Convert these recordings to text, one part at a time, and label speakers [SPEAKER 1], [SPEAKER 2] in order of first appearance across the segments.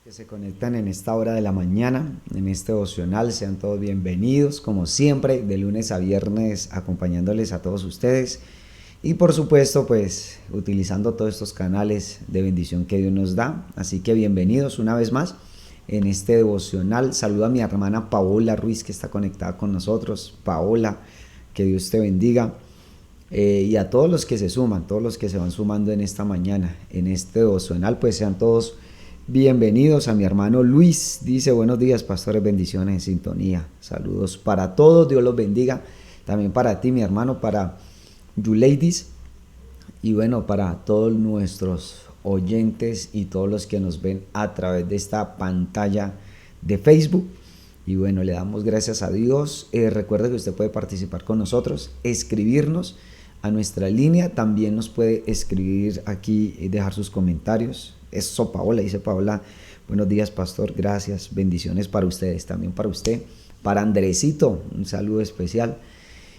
[SPEAKER 1] Que se conectan en esta hora de la mañana, en este devocional, sean todos bienvenidos, como siempre, de lunes a viernes, acompañándoles a todos ustedes y por supuesto, pues, utilizando todos estos canales de bendición que Dios nos da. Así que bienvenidos una vez más en este devocional. Saludo a mi hermana Paola Ruiz, que está conectada con nosotros. Paola, que Dios te bendiga. Y a todos los que se suman, todos los que se van sumando en esta mañana, en este devocional, pues sean todos bienvenidos. A mi hermano Luis dice: buenos días, pastores, bendiciones en sintonía. Saludos para todos, Dios los bendiga. También para ti, mi hermano, para Yuleidis, y bueno, para todos nuestros oyentes y todos los que nos ven a través de esta pantalla de Facebook. Y bueno, le damos gracias a Dios. Recuerde que usted puede participar con nosotros, escribirnos a nuestra línea. También nos puede escribir aquí y dejar sus comentarios. Eso, Paola, dice Paola: buenos días, pastor, gracias, bendiciones para ustedes, también para usted. Para Andresito, un saludo especial.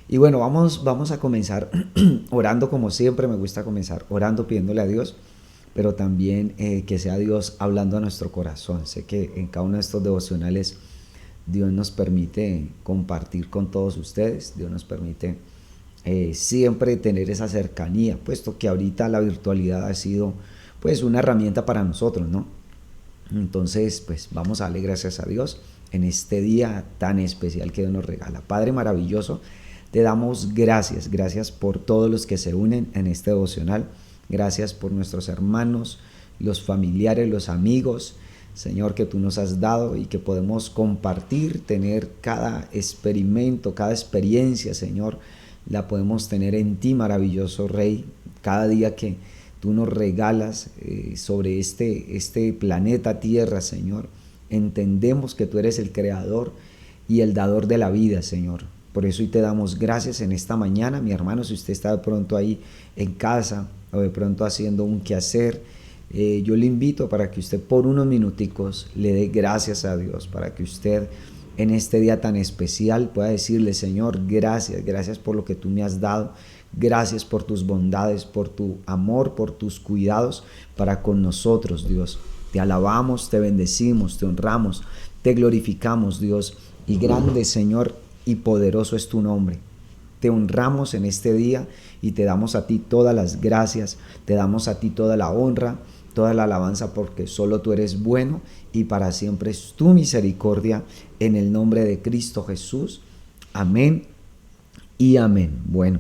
[SPEAKER 1] Y bueno, vamos a comenzar orando como siempre. Me gusta comenzar orando, pidiéndole a Dios, pero también que sea Dios hablando a nuestro corazón. Sé que en cada uno de estos devocionales Dios nos permite compartir con todos ustedes. Dios nos permite siempre tener esa cercanía, puesto que ahorita la virtualidad ha sido pues una herramienta para nosotros, ¿no? Entonces, pues vamos a darle gracias a Dios en este día tan especial que Dios nos regala. Padre maravilloso, te damos gracias, gracias por todos los que se unen en este devocional. Gracias por nuestros hermanos, los familiares, los amigos, Señor, que tú nos has dado y que podemos compartir, tener cada experimento, cada experiencia, Señor, la podemos tener en ti, maravilloso Rey. Cada día que tú nos regalas sobre este planeta Tierra, Señor, entendemos que tú eres el creador y el dador de la vida, Señor. Por eso hoy te damos gracias en esta mañana. Mi hermano, si usted está de pronto ahí en casa o de pronto haciendo un quehacer, yo le invito para que usted por unos minuticos le dé gracias a Dios, para que usted en este día tan especial pueda decirle: Señor, gracias, gracias por lo que tú me has dado, gracias por tus bondades, por tu amor, por tus cuidados para con nosotros, Dios. Te alabamos, te bendecimos, te honramos, te glorificamos, Dios, y grande, Señor, y poderoso es tu nombre. Te honramos en este día y te damos a ti todas las gracias, te damos a ti toda la honra, toda la alabanza, porque solo tú eres bueno y para siempre es tu misericordia, en el nombre de Cristo Jesús. Amén y amén. Bueno,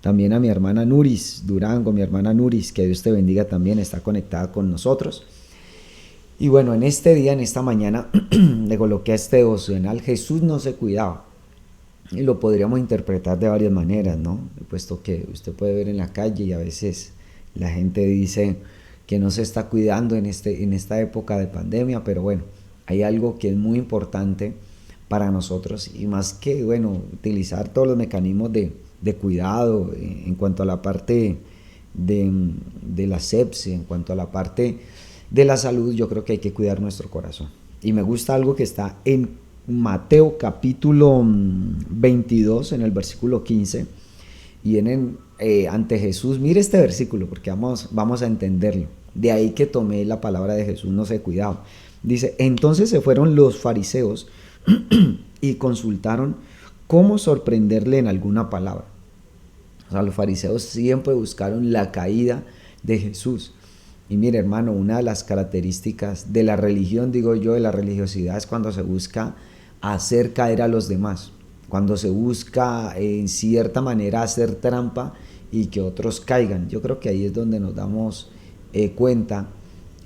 [SPEAKER 1] también a mi hermana Nuris Durango, mi hermana Nuris, que Dios te bendiga, también está conectada con nosotros. Y bueno, en este día, en esta mañana, le coloqué a este devocional: Jesús no se cuidaba. Y lo podríamos interpretar de varias maneras, ¿no? Puesto que usted puede ver en la calle y a veces la gente dice que no se está cuidando en esta época de pandemia, pero bueno, hay algo que es muy importante para nosotros, y más que, bueno, utilizar todos los mecanismos de cuidado en cuanto a la parte de la sepsia, en cuanto a la parte de la salud. Yo creo que hay que cuidar nuestro corazón. Y me gusta algo que está en Mateo capítulo 22, en el versículo 15, y vienen ante Jesús. Mire este versículo porque vamos a entenderlo. De ahí que tomé la palabra de Jesús, no se cuidaba. Dice: entonces se fueron los fariseos y consultaron cómo sorprenderle en alguna palabra. O sea, los fariseos siempre buscaron la caída de Jesús. Y mire, hermano, una de las características de la religión, digo yo, de la religiosidad, es cuando se busca hacer caer a los demás, cuando se busca en cierta manera hacer trampa y que otros caigan. Yo creo que ahí es donde nos damos cuenta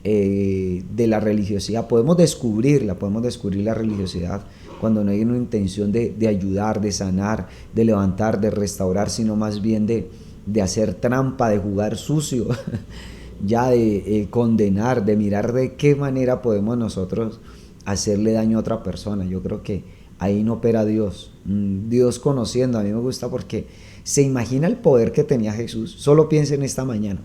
[SPEAKER 1] de la religiosidad. Podemos descubrir la religiosidad cuando no hay una intención de ayudar, de sanar, de levantar, de restaurar, sino más bien de hacer trampa, de jugar sucio, ya de condenar, de mirar de qué manera podemos nosotros hacerle daño a otra persona. Yo creo que ahí no opera Dios. Dios conociendo, a mí me gusta porque se imagina el poder que tenía Jesús. Solo piense en esta mañana.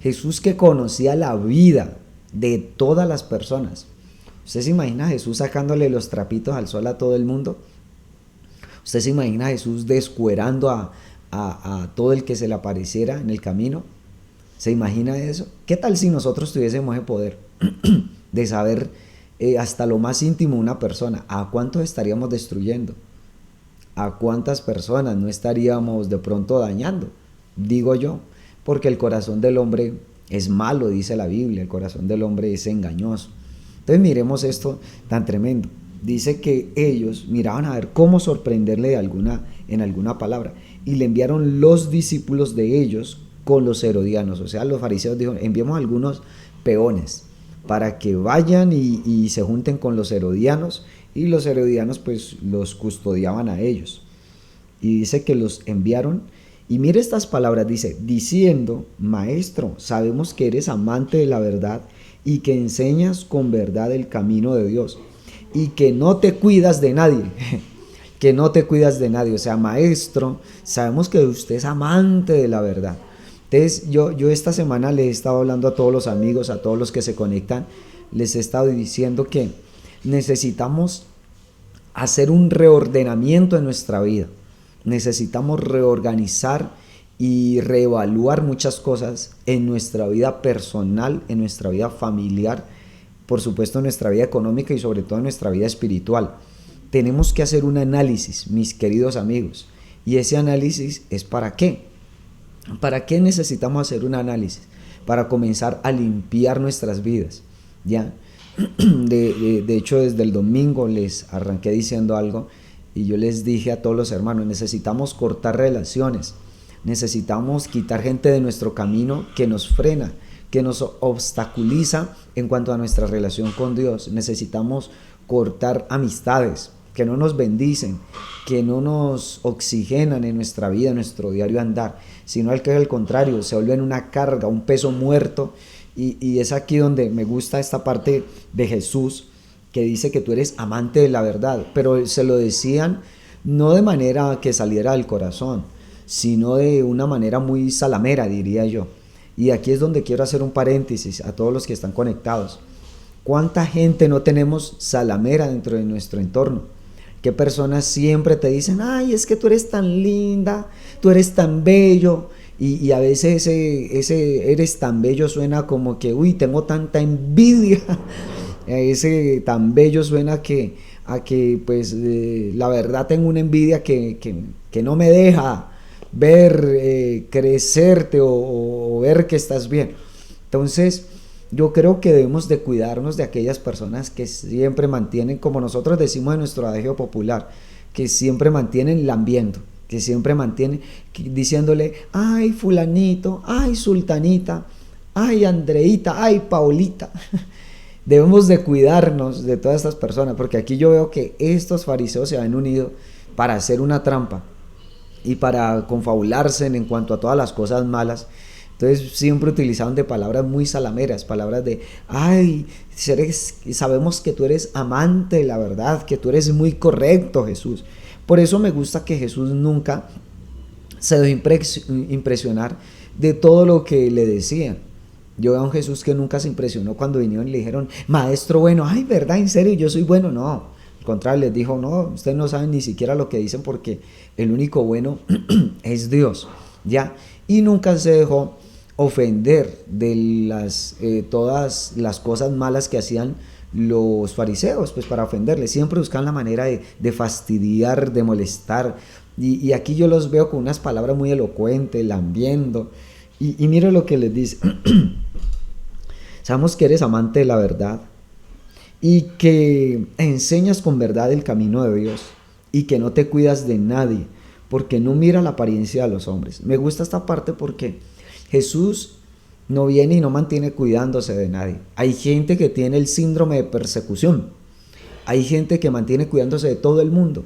[SPEAKER 1] Jesús, que conocía la vida de todas las personas. ¿Usted se imagina a Jesús sacándole los trapitos al sol a todo el mundo? ¿Usted se imagina a Jesús descuerando a todo el que se le apareciera en el camino? ¿Se imagina eso? ¿Qué tal si nosotros tuviésemos ese poder de saber hasta lo más íntimo de una persona. ¿A cuántos estaríamos destruyendo? ¿A cuántas personas no estaríamos de pronto dañando? Digo yo, porque el corazón del hombre es malo, dice la Biblia, el corazón del hombre es engañoso. Entonces miremos esto tan tremendo. Dice que ellos miraban a ver cómo sorprenderle en alguna palabra, y le enviaron los discípulos de ellos con los herodianos. O sea, los fariseos dijeron, enviemos algunos peones para que vayan y se junten con los herodianos, y los herodianos pues los custodiaban a ellos. Y dice que los enviaron, y mire estas palabras, dice, diciendo, maestro, sabemos que eres amante de la verdad y que enseñas con verdad el camino de Dios y que no te cuidas de nadie. Que no te cuidas de nadie. O sea, maestro, sabemos que usted es amante de la verdad. Entonces yo esta semana les he estado hablando a todos los amigos, a todos los que se conectan, les he estado diciendo que necesitamos hacer un reordenamiento en nuestra vida. Necesitamos reorganizar y reevaluar muchas cosas en nuestra vida personal, en nuestra vida familiar, por supuesto en nuestra vida económica y sobre todo en nuestra vida espiritual. Tenemos que hacer un análisis, mis queridos amigos, y ese análisis es ¿para qué? ¿Para qué necesitamos hacer un análisis? Para comenzar a limpiar nuestras vidas, ¿ya? De hecho, desde el domingo les arranqué diciendo algo, y yo les dije a todos los hermanos, necesitamos cortar relaciones, necesitamos quitar gente de nuestro camino que nos frena, que nos obstaculiza en cuanto a nuestra relación con Dios. Necesitamos cortar amistades que no nos bendicen, que no nos oxigenan en nuestra vida, en nuestro diario andar, sino al contrario, se vuelven una carga, un peso muerto. Y es aquí donde me gusta esta parte de Jesús, que dice que tú eres amante de la verdad, pero se lo decían no de manera que saliera del corazón, sino de una manera muy salamera, diría yo. Y aquí es donde quiero hacer un paréntesis a todos los que están conectados. ¿Cuánta gente no tenemos salamera dentro de nuestro entorno? ¿Qué personas siempre te dicen, ay, es que tú eres tan linda, tú eres tan bello? Y a veces ese eres tan bello suena como que, uy, tengo tanta envidia. Ese tan bello suena a que pues la verdad tengo una envidia que no me deja ver crecerte o ver que estás bien. Entonces yo creo que debemos de cuidarnos de aquellas personas que siempre mantienen, como nosotros decimos en nuestro adagio popular, que siempre mantienen lambiendo, que siempre mantienen diciéndole, ay fulanito, ay sultanita, ay Andreita, ay Paulita. Debemos de cuidarnos de todas estas personas, porque aquí yo veo que estos fariseos se han unido para hacer una trampa y para confabularse en cuanto a todas las cosas malas. Entonces siempre utilizaban de palabras muy salameras, palabras de, ay, sabemos que tú eres amante de la verdad, que tú eres muy correcto, Jesús. Por eso me gusta que Jesús nunca se dejó impresionar de todo lo que le decían. Yo veo a un Jesús que nunca se impresionó cuando vinieron y le dijeron, maestro bueno, ay, ¿verdad? ¿En serio? Yo soy bueno. No, al contrario, les dijo, no, ustedes no saben ni siquiera lo que dicen porque el único bueno es Dios, ¿ya? Y nunca se dejó ofender de todas las cosas malas que hacían los fariseos, pues para ofenderle. Siempre buscan la manera de fastidiar, de molestar. Y aquí yo los veo con unas palabras muy elocuentes, lambiendo. Y mira lo que les dice. Sabemos que eres amante de la verdad y que enseñas con verdad el camino de Dios y que no te cuidas de nadie porque no mira la apariencia de los hombres. Me gusta esta parte porque Jesús no viene y no mantiene cuidándose de nadie. Hay gente que tiene el síndrome de persecución. Hay gente que mantiene cuidándose de todo el mundo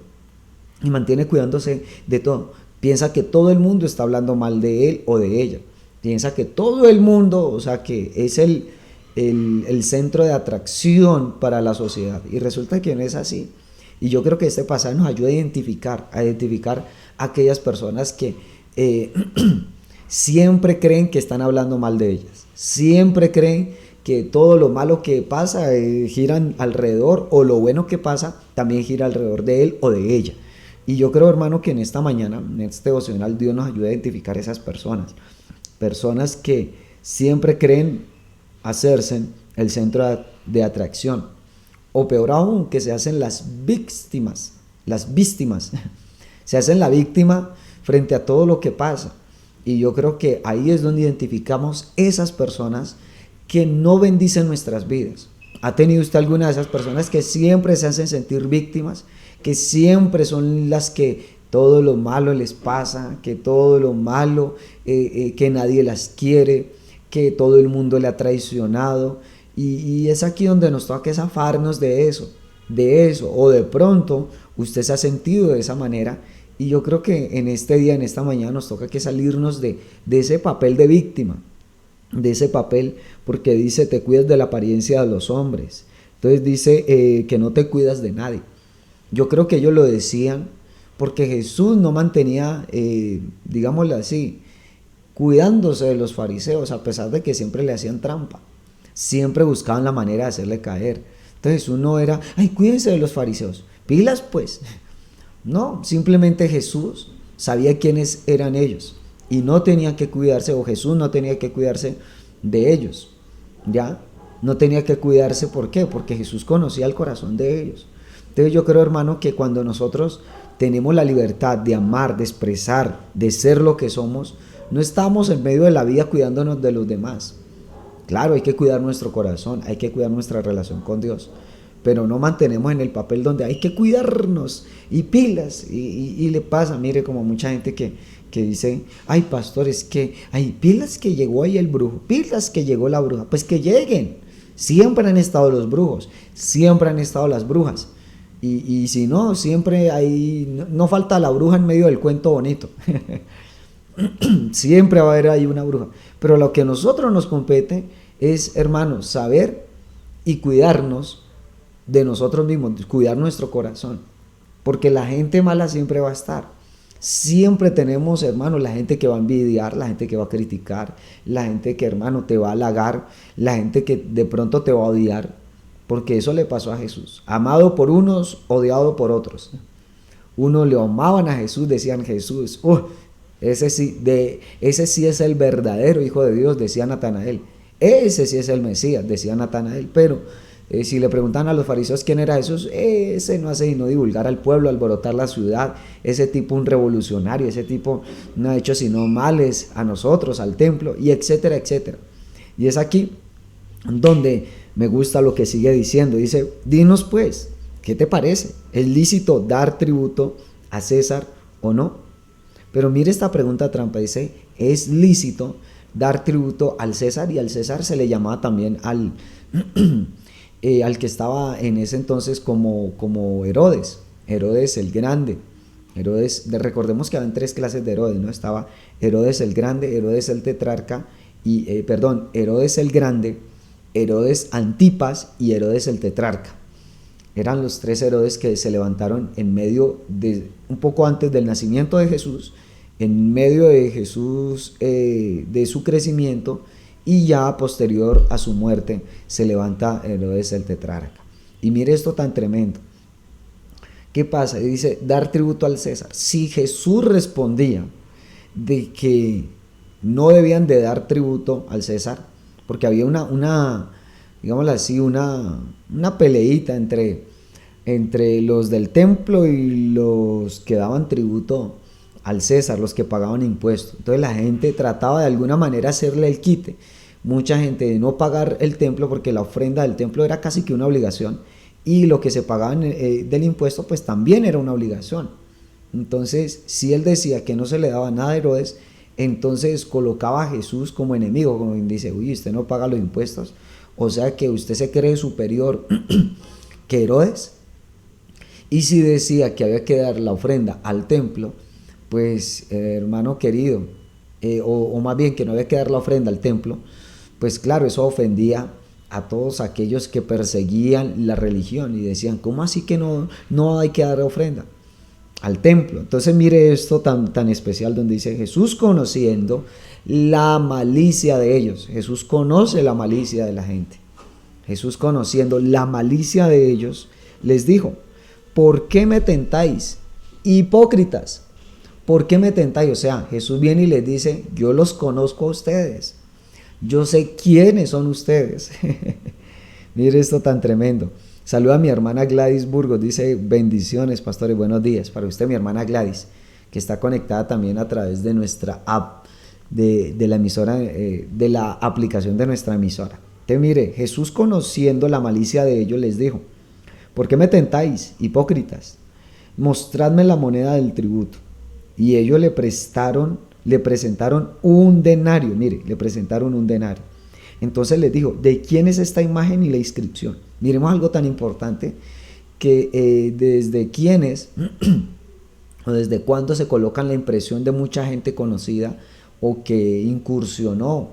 [SPEAKER 1] y mantiene cuidándose de todo. Piensa que todo el mundo está hablando mal de él o de ella. Piensa que todo el mundo, o sea, que es el centro de atracción para la sociedad. Y resulta que no es así. Y yo creo que este pasaje nos ayuda a identificar a aquellas personas que siempre creen que están hablando mal de ellas. Siempre creen que todo lo malo que pasa giran alrededor, o lo bueno que pasa también gira alrededor de él o de ella. Y yo creo, hermano, que en esta mañana, en este devocional, Dios nos ayuda a identificar esas personas. Personas que siempre creen hacerse el centro de atracción, o peor aún, que se hacen las víctimas, se hacen la víctima frente a todo lo que pasa. Y yo creo que ahí es donde identificamos esas personas que no bendicen nuestras vidas. ¿Ha tenido usted alguna de esas personas que siempre se hacen sentir víctimas, que siempre son las que todo lo malo les pasa, que todo lo malo, que nadie las quiere, que todo el mundo le ha traicionado? Y es aquí donde nos toca zafarnos de eso, o de pronto usted se ha sentido de esa manera. Y yo creo que en este día, en esta mañana, nos toca que salirnos de ese papel de víctima, de ese papel, porque dice, te cuidas de la apariencia de los hombres. Entonces dice que no te cuidas de nadie. Yo creo que ellos lo decían porque Jesús no mantenía, digámoslo así, cuidándose de los fariseos, a pesar de que siempre le hacían trampa, siempre buscaban la manera de hacerle caer. Entonces Jesús no era, ay, cuídense de los fariseos, pilas pues. No, simplemente Jesús sabía quiénes eran ellos y no tenía que cuidarse, o Jesús no tenía que cuidarse de ellos, ¿ya? No tenía que cuidarse, ¿por qué? Porque Jesús conocía el corazón de ellos. Entonces yo creo, hermano, que cuando nosotros tenemos la libertad de amar, de expresar, de ser lo que somos, no estamos en medio de la vida cuidándonos de los demás. Claro, hay que cuidar nuestro corazón, hay que cuidar nuestra relación con Dios, pero no mantenemos en el papel donde hay que cuidarnos y pilas, y le pasa, mire, como mucha gente que dice, ay pastor, es que hay pilas que llegó ahí el brujo, pilas que llegó la bruja, pues que lleguen, siempre han estado los brujos, siempre han estado las brujas, y si no, siempre hay, no falta la bruja en medio del cuento bonito, siempre va a haber ahí una bruja, pero lo que a nosotros nos compete es, hermanos, saber y cuidarnos de nosotros mismos, cuidar nuestro corazón, porque la gente mala siempre va a estar. Siempre tenemos, hermano, la gente que va a envidiar, la gente que va a criticar, la gente que, hermano, te va a halagar, la gente que de pronto te va a odiar, porque eso le pasó a Jesús, amado por unos, odiado por otros. Unos le amaban a Jesús, decían, Jesús, ese sí es el verdadero Hijo de Dios, decía Natanael, ese sí es el Mesías, decía Natanael, pero si le preguntan a los fariseos quién era Jesús, ese no hace sino divulgar al pueblo, alborotar la ciudad, ese tipo un revolucionario, ese tipo no ha hecho sino males a nosotros, al templo, y etcétera, etcétera. Y es aquí donde me gusta lo que sigue diciendo, dice, dinos pues, ¿qué te parece? ¿Es lícito dar tributo a César o no? Pero mire esta pregunta trampa, dice, ¿es lícito dar tributo al César? Y al César se le llamaba también al que estaba en ese entonces como Herodes el Grande. Recordemos que habían tres clases de Herodes, ¿no? Estaba Herodes el Grande, Herodes el Tetrarca, Herodes el Grande, Herodes Antipas y Herodes el Tetrarca. Eran los tres Herodes que se levantaron en medio de, un poco antes del nacimiento de Jesús, en medio de Jesús, de su crecimiento, y ya posterior a su muerte se levanta Herodes el Tetrarca. Y mire esto tan tremendo. ¿Qué pasa? Y dice, dar tributo al César. Si Jesús respondía de que no debían de dar tributo al César, porque había digámoslo así, una peleita entre los del templo y los que daban tributo al César, los que pagaban impuestos. Entonces la gente trataba de alguna manera hacerle el quite. Mucha gente de no pagar el templo, porque la ofrenda del templo era casi que una obligación, y lo que se pagaban del impuesto pues también era una obligación. Entonces si él decía que no se le daba nada a Herodes, entonces colocaba a Jesús como enemigo, como quien dice, uy, usted no paga los impuestos, o sea que usted se cree superior que Herodes. Y si decía que había que dar la ofrenda al templo, pues hermano querido, o más bien que no había que dar la ofrenda al templo, pues claro, eso ofendía a todos aquellos que perseguían la religión y decían, ¿cómo así que no hay que dar ofrenda al templo? Entonces mire esto tan especial, donde dice, Jesús conociendo la malicia de ellos. Jesús conoce la malicia de la gente. Jesús conociendo la malicia de ellos, les dijo, ¿por qué me tentáis, hipócritas? ¿Por qué me tentáis? O sea, Jesús viene y les dice, yo los conozco a ustedes, yo sé quiénes son ustedes. Mire esto tan tremendo. Saluda a mi hermana Gladys Burgos, dice bendiciones, pastores, buenos días. Para usted, mi hermana Gladys, que está conectada también a través de nuestra app, de la emisora, de la aplicación de nuestra emisora. Entonces mire, Jesús, conociendo la malicia de ellos, les dijo: ¿por qué me tentáis, hipócritas? Mostradme la moneda del tributo. Y ellos le presentaron un denario. Mire, le presentaron un denario. Entonces les dijo: ¿de quién es esta imagen y la inscripción? Miremos algo tan importante, que desde quiénes o desde cuándo se colocan la impresión de mucha gente conocida o que incursionó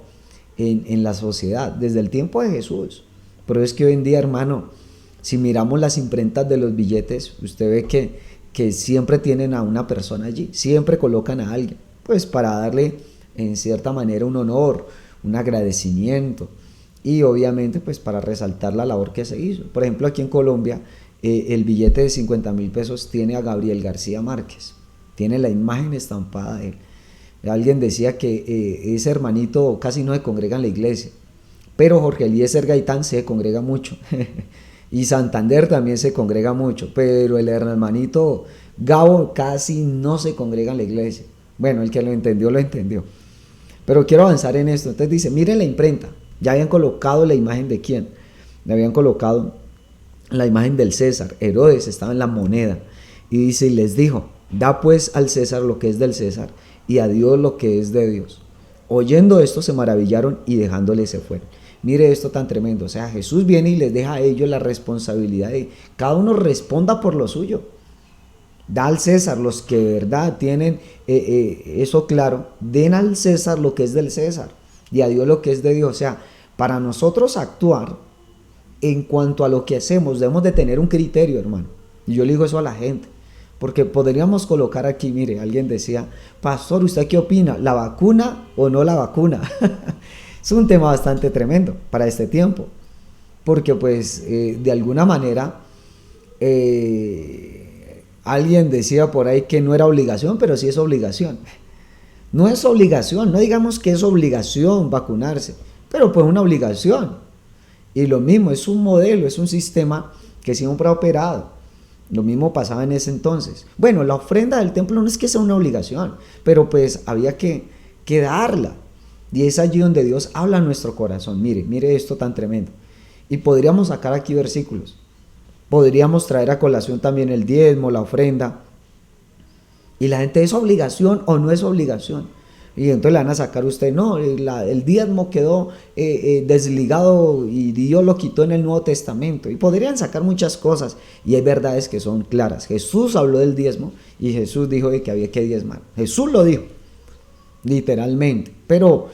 [SPEAKER 1] en la sociedad, desde el tiempo de Jesús. Pero es que hoy en día, hermano, si miramos las imprentas de los billetes, usted ve que siempre tienen a una persona allí, siempre colocan a alguien, pues para darle en cierta manera un honor, un agradecimiento, y obviamente pues para resaltar la labor que se hizo. Por ejemplo, aquí en Colombia, el billete de 50.000 pesos tiene a Gabriel García Márquez, tiene la imagen estampada de él. Alguien decía que ese hermanito casi no se congrega en la iglesia, pero Jorge Eliezer Gaitán se congrega mucho y Santander también se congrega mucho, pero el hermanito Gabo casi no se congrega en la iglesia. Bueno, el que lo entendió, lo entendió. Pero quiero avanzar en esto. Entonces dice: miren la imprenta. Ya habían colocado la imagen de quién. Le habían colocado la imagen del César. Herodes estaba en la moneda. Y dice: y les dijo: da pues al César lo que es del César, y a Dios lo que es de Dios. Oyendo esto se maravillaron, y dejándole se fueron. Mire esto tan tremendo. O sea, Jesús viene y les deja a ellos la responsabilidad de cada uno responda por lo suyo. Da al César, los que de verdad tienen eso claro, den al César lo que es del César y a Dios lo que es de Dios. O sea, para nosotros actuar en cuanto a lo que hacemos, debemos de tener un criterio, hermano. Y yo le digo eso a la gente, porque podríamos colocar aquí, mire, alguien decía: pastor, ¿usted qué opina? ¿La vacuna o no la vacuna? Es un tema bastante tremendo para este tiempo, porque pues de alguna manera alguien decía por ahí que no era obligación, pero sí es obligación. No es obligación, no digamos que es obligación vacunarse, pero pues una obligación. Y lo mismo, es un modelo, es un sistema que siempre ha operado. Lo mismo pasaba en ese entonces. Bueno, la ofrenda del templo no es que sea una obligación, pero pues había que darla. Y es allí donde Dios habla a nuestro corazón. Mire esto tan tremendo. Y podríamos sacar aquí versículos. Podríamos traer a colación también el diezmo, la ofrenda. Y la gente, ¿es obligación o no es obligación? Y entonces le van a sacar a usted: no, el diezmo quedó desligado y Dios lo quitó en el Nuevo Testamento. Y podrían sacar muchas cosas. Y hay verdades que son claras. Jesús habló del diezmo y Jesús dijo que había que diezmar. Jesús lo dijo, literalmente. Pero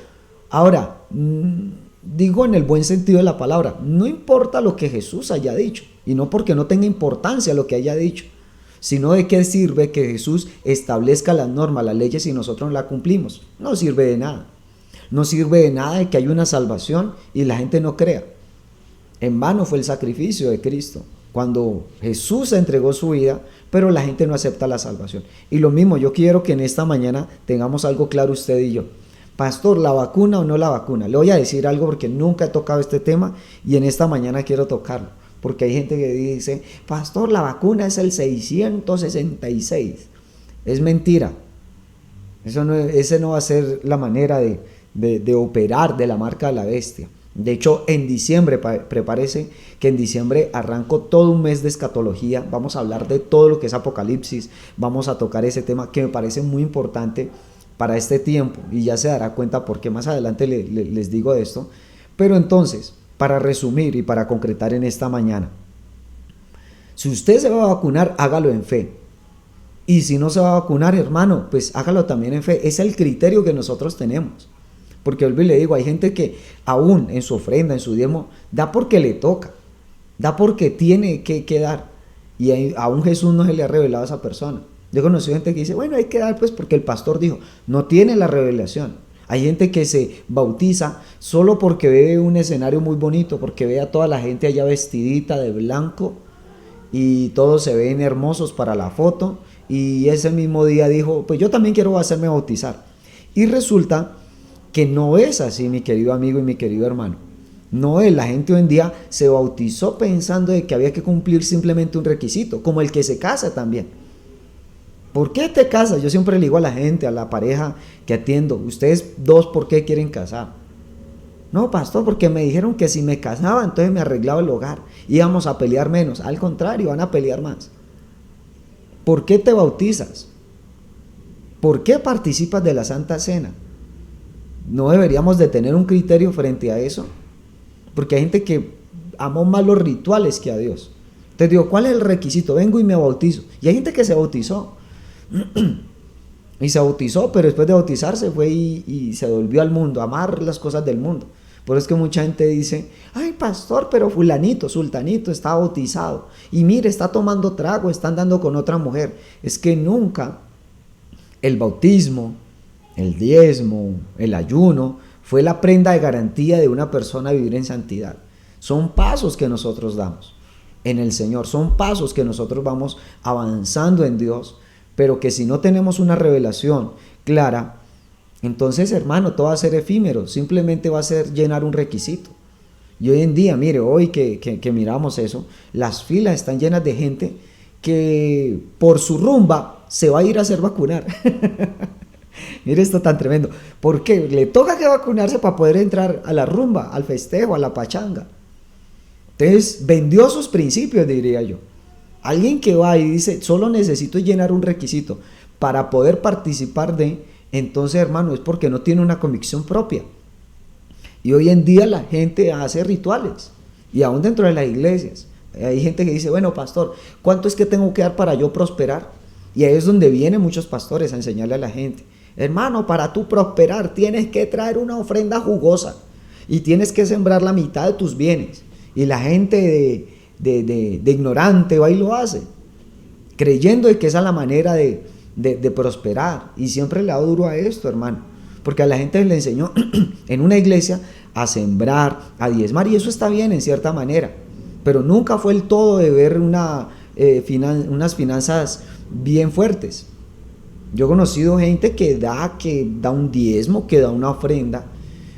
[SPEAKER 1] ahora, digo en el buen sentido de la palabra, no importa lo que Jesús haya dicho, y no porque no tenga importancia lo que haya dicho, sino de qué sirve que Jesús establezca las normas, las leyes, si nosotros no las cumplimos. No sirve de nada. No sirve de nada de que haya una salvación y la gente no crea. En vano fue el sacrificio de Cristo cuando Jesús entregó su vida, pero la gente no acepta la salvación. Y lo mismo, yo quiero que en esta mañana tengamos algo claro usted y yo. Pastor, ¿la vacuna o no la vacuna? Le voy a decir algo porque nunca he tocado este tema y en esta mañana quiero tocarlo. Porque hay gente que dice: pastor, la vacuna es el 666. Es mentira. Ese no va a ser la manera de operar de la marca de la bestia. De hecho, en diciembre, prepárese que en diciembre arranco todo un mes de escatología. Vamos a hablar de todo lo que es Apocalipsis. Vamos a tocar ese tema que me parece muy importante para este tiempo. Y ya se dará cuenta porque más adelante les digo de esto. Pero entonces, para resumir y para concretar en esta mañana, si usted se va a vacunar, hágalo en fe. Y si no se va a vacunar, hermano, pues hágalo también en fe. Es el criterio que nosotros tenemos. Porque vuelvo y le digo, hay gente que aún en su ofrenda, en su diezmo, da porque le toca, da porque tiene que dar. Y aún Jesús no se le ha revelado a esa persona. Yo conocí gente que dice: bueno, hay que dar pues porque el pastor dijo. No tiene la revelación. Hay gente que se bautiza solo porque ve un escenario muy bonito, porque ve a toda la gente allá vestidita de blanco y todos se ven hermosos para la foto. Y ese mismo día dijo: pues yo también quiero hacerme bautizar. Y resulta que no es así, mi querido amigo y mi querido hermano. No, la gente hoy en día se bautizó pensando de que había que cumplir simplemente un requisito, como el que se casa también. ¿Por qué te casas? Yo siempre le digo a la gente, a la pareja que atiendo, ustedes dos, ¿por qué quieren casar? No, pastor, porque me dijeron que si me casaba, entonces me arreglaba el hogar, íbamos a pelear menos. Al contrario, van a pelear más. ¿Por qué te bautizas? ¿Por qué participas de la Santa Cena? ¿No deberíamos de tener un criterio frente a eso? Porque hay gente que amó más los rituales que a Dios. Te digo, ¿cuál es el requisito? Vengo y me bautizo. Y hay gente que se bautizó. Y se bautizó, pero después de bautizarse fue y se volvió al mundo, a amar las cosas del mundo. Por eso es que mucha gente dice, ay pastor, pero fulanito, sultanito está bautizado. Y mire, está tomando trago, está andando con otra mujer. Es que nunca el bautismo, el diezmo, el ayuno, fue la prenda de garantía de una persona a vivir en santidad. Son pasos que nosotros damos en el Señor, son pasos que nosotros vamos avanzando en Dios, pero que si no tenemos una revelación clara, entonces hermano, todo va a ser efímero, simplemente va a ser llenar un requisito. Y hoy en día, mire, hoy que miramos eso, las filas están llenas de gente que por su rumba se va a ir a hacer vacunar. Mire esto tan tremendo. ¿Por qué? Le toca que vacunarse para poder entrar a la rumba, al festejo, a la pachanga. Entonces, vendió sus principios, diría yo. Alguien que va y dice, solo necesito llenar un requisito para poder participar de, entonces, hermano, es porque no tiene una convicción propia. Y hoy en día la gente hace rituales, y aún dentro de las iglesias. Hay gente que dice, bueno, pastor, ¿cuánto es que tengo que dar para yo prosperar? Y ahí es donde vienen muchos pastores a enseñarle a la gente. Hermano, para tú prosperar tienes que traer una ofrenda jugosa y tienes que sembrar la mitad de tus bienes. Y la gente de ignorante va y lo hace, creyendo de que esa es la manera de prosperar. Y siempre le ha dado duro a esto, hermano, porque a la gente le enseñó en una iglesia a sembrar, a diezmar, y eso está bien en cierta manera, pero nunca fue el todo de ver unas finanzas bien fuertes. Yo he conocido gente que da un diezmo, que da una ofrenda,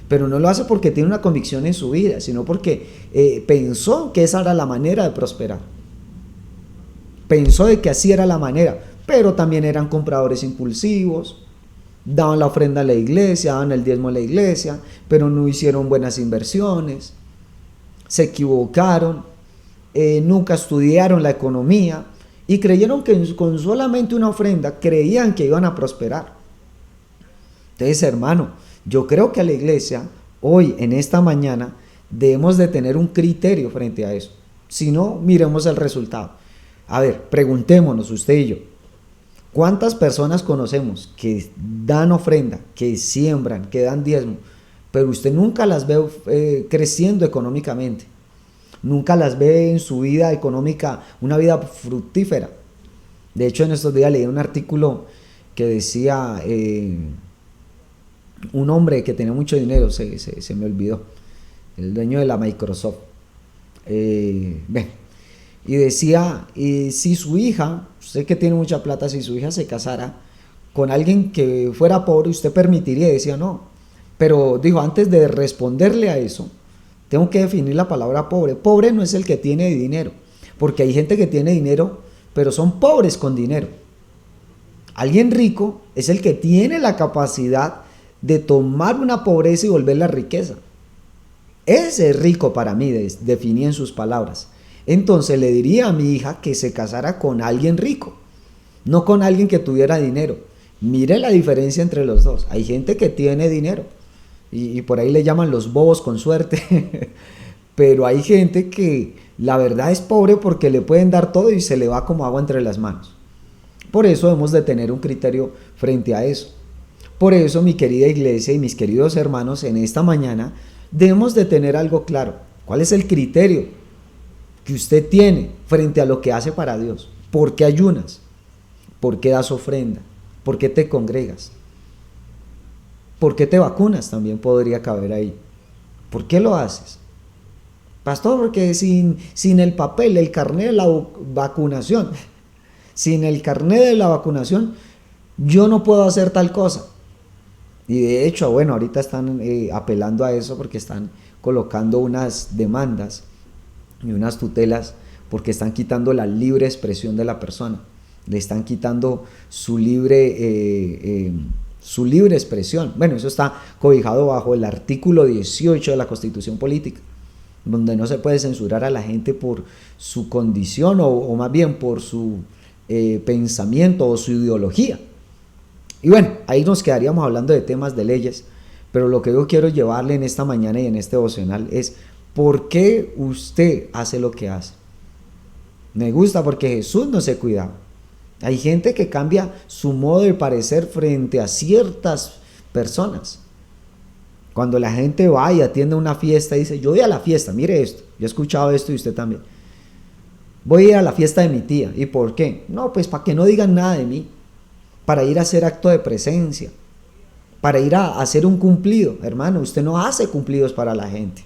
[SPEAKER 1] pero no lo hace porque tiene una convicción en su vida, sino porque pensó que esa era la manera de prosperar. Pensó de que así era la manera, pero también eran compradores impulsivos, daban la ofrenda a la iglesia, daban el diezmo a la iglesia, pero no hicieron buenas inversiones, se equivocaron, nunca estudiaron la economía, y creyeron que con solamente una ofrenda creían que iban a prosperar. Entonces, hermano, yo creo que a la iglesia hoy, en esta mañana, debemos de tener un criterio frente a eso. Si no, miremos el resultado. A ver, preguntémonos usted y yo, ¿cuántas personas conocemos que dan ofrenda, que siembran, que dan diezmo, pero usted nunca las ve creciendo económicamente? Nunca las ve en su vida económica, una vida fructífera. De hecho, en estos días leí un artículo que decía, un hombre que tenía mucho dinero, se me olvidó, el dueño de la Microsoft, y decía, si su hija, usted que tiene mucha plata, si su hija se casara con alguien que fuera pobre, usted permitiría. Y decía, no, pero dijo, antes de responderle a eso, tengo que definir la palabra pobre. Pobre no es el que tiene dinero, porque hay gente que tiene dinero, pero son pobres con dinero. Alguien rico es el que tiene la capacidad de tomar una pobreza y volverla riqueza. Ese es rico para mí, definí en sus palabras. Entonces le diría a mi hija que se casara con alguien rico, no con alguien que tuviera dinero. Mire la diferencia entre los dos. Hay gente que tiene dinero, y por ahí le llaman los bobos con suerte, pero hay gente que la verdad es pobre porque le pueden dar todo y se le va como agua entre las manos. Por eso hemos de tener un criterio frente a eso. Por eso, mi querida iglesia y mis queridos hermanos, en esta mañana debemos de tener algo claro. ¿Cuál es el criterio que usted tiene frente a lo que hace para Dios? ¿Por qué ayunas? ¿Por qué das ofrenda? ¿Por qué te congregas? ¿Por qué te vacunas? También podría caber ahí. ¿Por qué lo haces? Pastor, porque sin el papel, el carnet de la vacunación, sin el carnet de la vacunación, yo no puedo hacer tal cosa. Y de hecho, bueno, ahorita están apelando a eso porque están colocando unas demandas y unas tutelas porque están quitando la libre expresión de la persona, le están quitando su libre expresión. Bueno, eso está cobijado bajo el artículo 18 de la Constitución Política, donde no se puede censurar a la gente por su condición o más bien por su pensamiento o su ideología. Y bueno, ahí nos quedaríamos hablando de temas de leyes, pero lo que yo quiero llevarle en esta mañana y en este devocional es ¿por qué usted hace lo que hace? Me gusta porque Jesús no se cuidaba. Hay gente que cambia su modo de parecer frente a ciertas personas. Cuando la gente va y atiende una fiesta y dice, yo voy a la fiesta, mire esto, yo he escuchado esto y usted también. Voy a ir a la fiesta de mi tía. ¿Y por qué? No, pues para que no digan nada de mí, para ir a hacer acto de presencia, para ir a hacer un cumplido. Hermano, usted no hace cumplidos para la gente.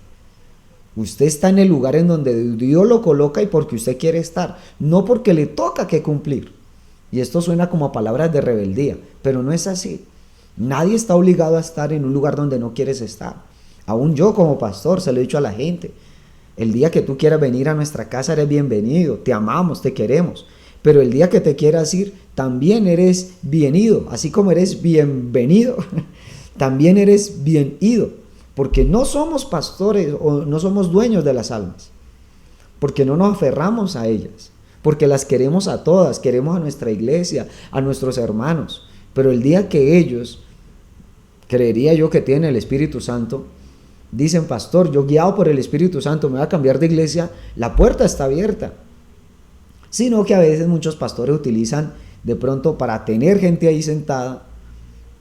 [SPEAKER 1] Usted está en el lugar en donde Dios lo coloca y porque usted quiere estar, no porque le toca que cumplir. Y esto suena como a palabras de rebeldía, pero no es así. Nadie está obligado a estar en un lugar donde no quieres estar. Aún yo como pastor se lo he dicho a la gente. El día que tú quieras venir a nuestra casa eres bienvenido, te amamos, te queremos. Pero el día que te quieras ir, también eres bienvenido. Así como eres bienvenido, también eres bien ido. Porque no somos pastores o no somos dueños de las almas. Porque no nos aferramos a ellas. Porque las queremos a todas, queremos a nuestra iglesia, a nuestros hermanos. Pero el día que ellos, creería yo que tienen el Espíritu Santo, dicen, pastor, yo guiado por el Espíritu Santo me voy a cambiar de iglesia, la puerta está abierta. Sino que a veces muchos pastores utilizan de pronto para tener gente ahí sentada,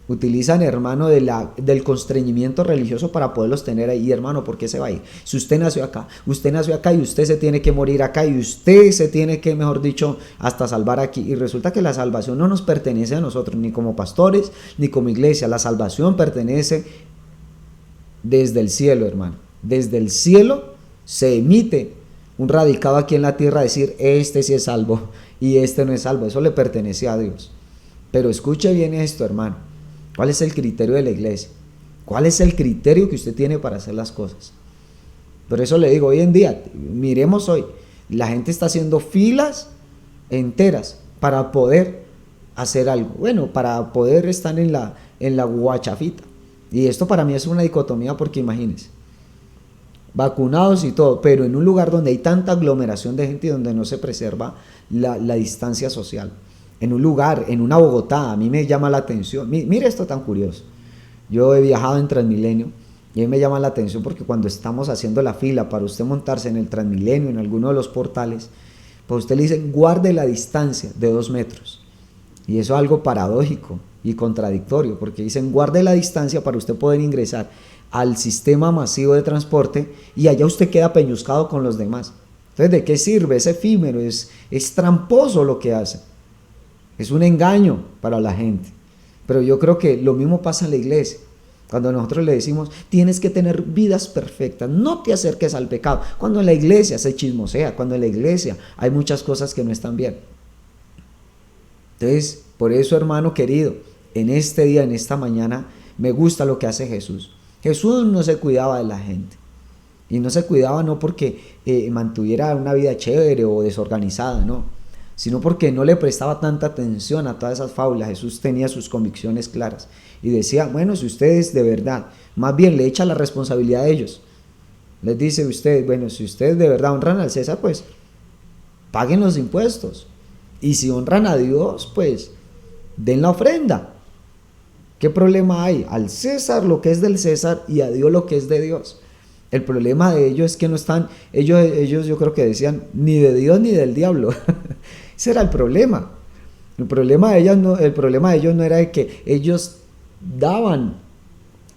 [SPEAKER 1] utilizan, hermano, del constreñimiento religioso para poderlos tener ahí. Hermano, ¿por qué se va a ir? Si usted nació acá y usted se tiene que morir acá y usted se tiene que, mejor dicho, hasta salvar aquí. Y resulta que la salvación no nos pertenece a nosotros, ni como pastores, ni como iglesia. La salvación pertenece desde el cielo, hermano. Desde el cielo se emite un radicado aquí en la tierra a decir, este sí es salvo y este no es salvo. Eso le pertenece a Dios. Pero escuche bien esto, hermano. ¿Cuál es el criterio de la iglesia? ¿Cuál es el criterio que usted tiene para hacer las cosas? Por eso le digo, hoy en día, miremos hoy, la gente está haciendo filas enteras para poder hacer algo. Bueno, para poder estar en la guachafita. Y esto para mí es una dicotomía porque imagínense, vacunados y todo, pero en un lugar donde hay tanta aglomeración de gente y donde no se preserva la distancia social. En un lugar, en una Bogotá, a mí me llama la atención. Mire esto tan curioso. Yo he viajado en Transmilenio y a mí me llama la atención porque cuando estamos haciendo la fila para usted montarse en el Transmilenio, en alguno de los portales, pues usted le dicen guarde la distancia de 2 metros. Y eso es algo paradójico y contradictorio porque dicen guarde la distancia para usted poder ingresar al sistema masivo de transporte y allá usted queda peñuscado con los demás. Entonces, ¿de qué sirve? Es efímero, es tramposo lo que hace. Es un engaño para la gente. Pero yo creo que lo mismo pasa en la iglesia. Cuando nosotros le decimos, tienes que tener vidas perfectas, no te acerques al pecado. Cuando en la iglesia se chismosea, cuando en la iglesia hay muchas cosas que no están bien. Entonces, por eso, hermano querido, en este día, en esta mañana, me gusta lo que hace Jesús. Jesús no se cuidaba de la gente. Y no se cuidaba no porque mantuviera una vida chévere o desorganizada, no, sino porque no le prestaba tanta atención a todas esas fábulas. Jesús tenía sus convicciones claras y decía, bueno, si ustedes de verdad, más bien le echa la responsabilidad a ellos, les dice usted, bueno, si ustedes de verdad honran al César, pues paguen los impuestos, y si honran a Dios, pues den la ofrenda. ¿Qué problema hay? Al César lo que es del César y a Dios lo que es de Dios. El problema de ellos es que no están, ellos yo creo que decían, ni de Dios ni del diablo. Ese era el problema. El problema de ellos no era de que ellos daban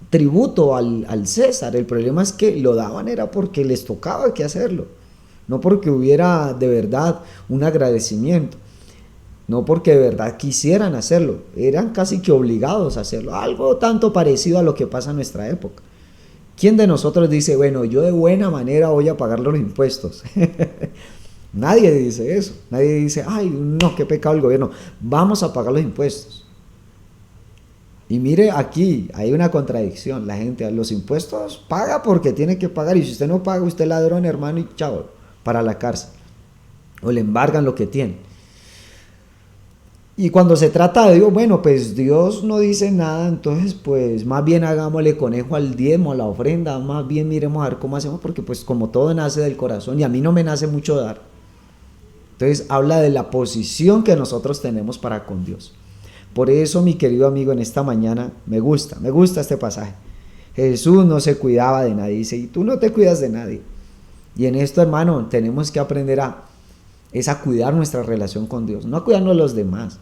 [SPEAKER 1] tributo al César. El problema es que lo daban era porque les tocaba que hacerlo. No porque hubiera de verdad un agradecimiento. No porque de verdad quisieran hacerlo. Eran casi que obligados a hacerlo. Algo tanto parecido a lo que pasa en nuestra época. ¿Quién de nosotros dice, bueno, yo de buena manera voy a pagar los impuestos? Nadie dice eso. Nadie dice, ay, no, qué pecado el gobierno. Vamos a pagar los impuestos. Y mire, aquí hay una contradicción. La gente a los impuestos paga porque tiene que pagar. Y si usted no paga, usted es ladrón, hermano, y chao, para la cárcel. O le embargan lo que tiene. Y cuando se trata de Dios, bueno, pues Dios no dice nada, entonces pues más bien hagámosle conejo al diezmo, a la ofrenda, más bien miremos a ver cómo hacemos, porque pues como todo nace del corazón y a mí no me nace mucho dar. Entonces habla de la posición que nosotros tenemos para con Dios. Por eso, mi querido amigo, en esta mañana me gusta este pasaje. Jesús no se cuidaba de nadie, dice, y tú no te cuidas de nadie. Y en esto, hermano, tenemos que aprender es a cuidar nuestra relación con Dios, no a cuidarnos de los demás,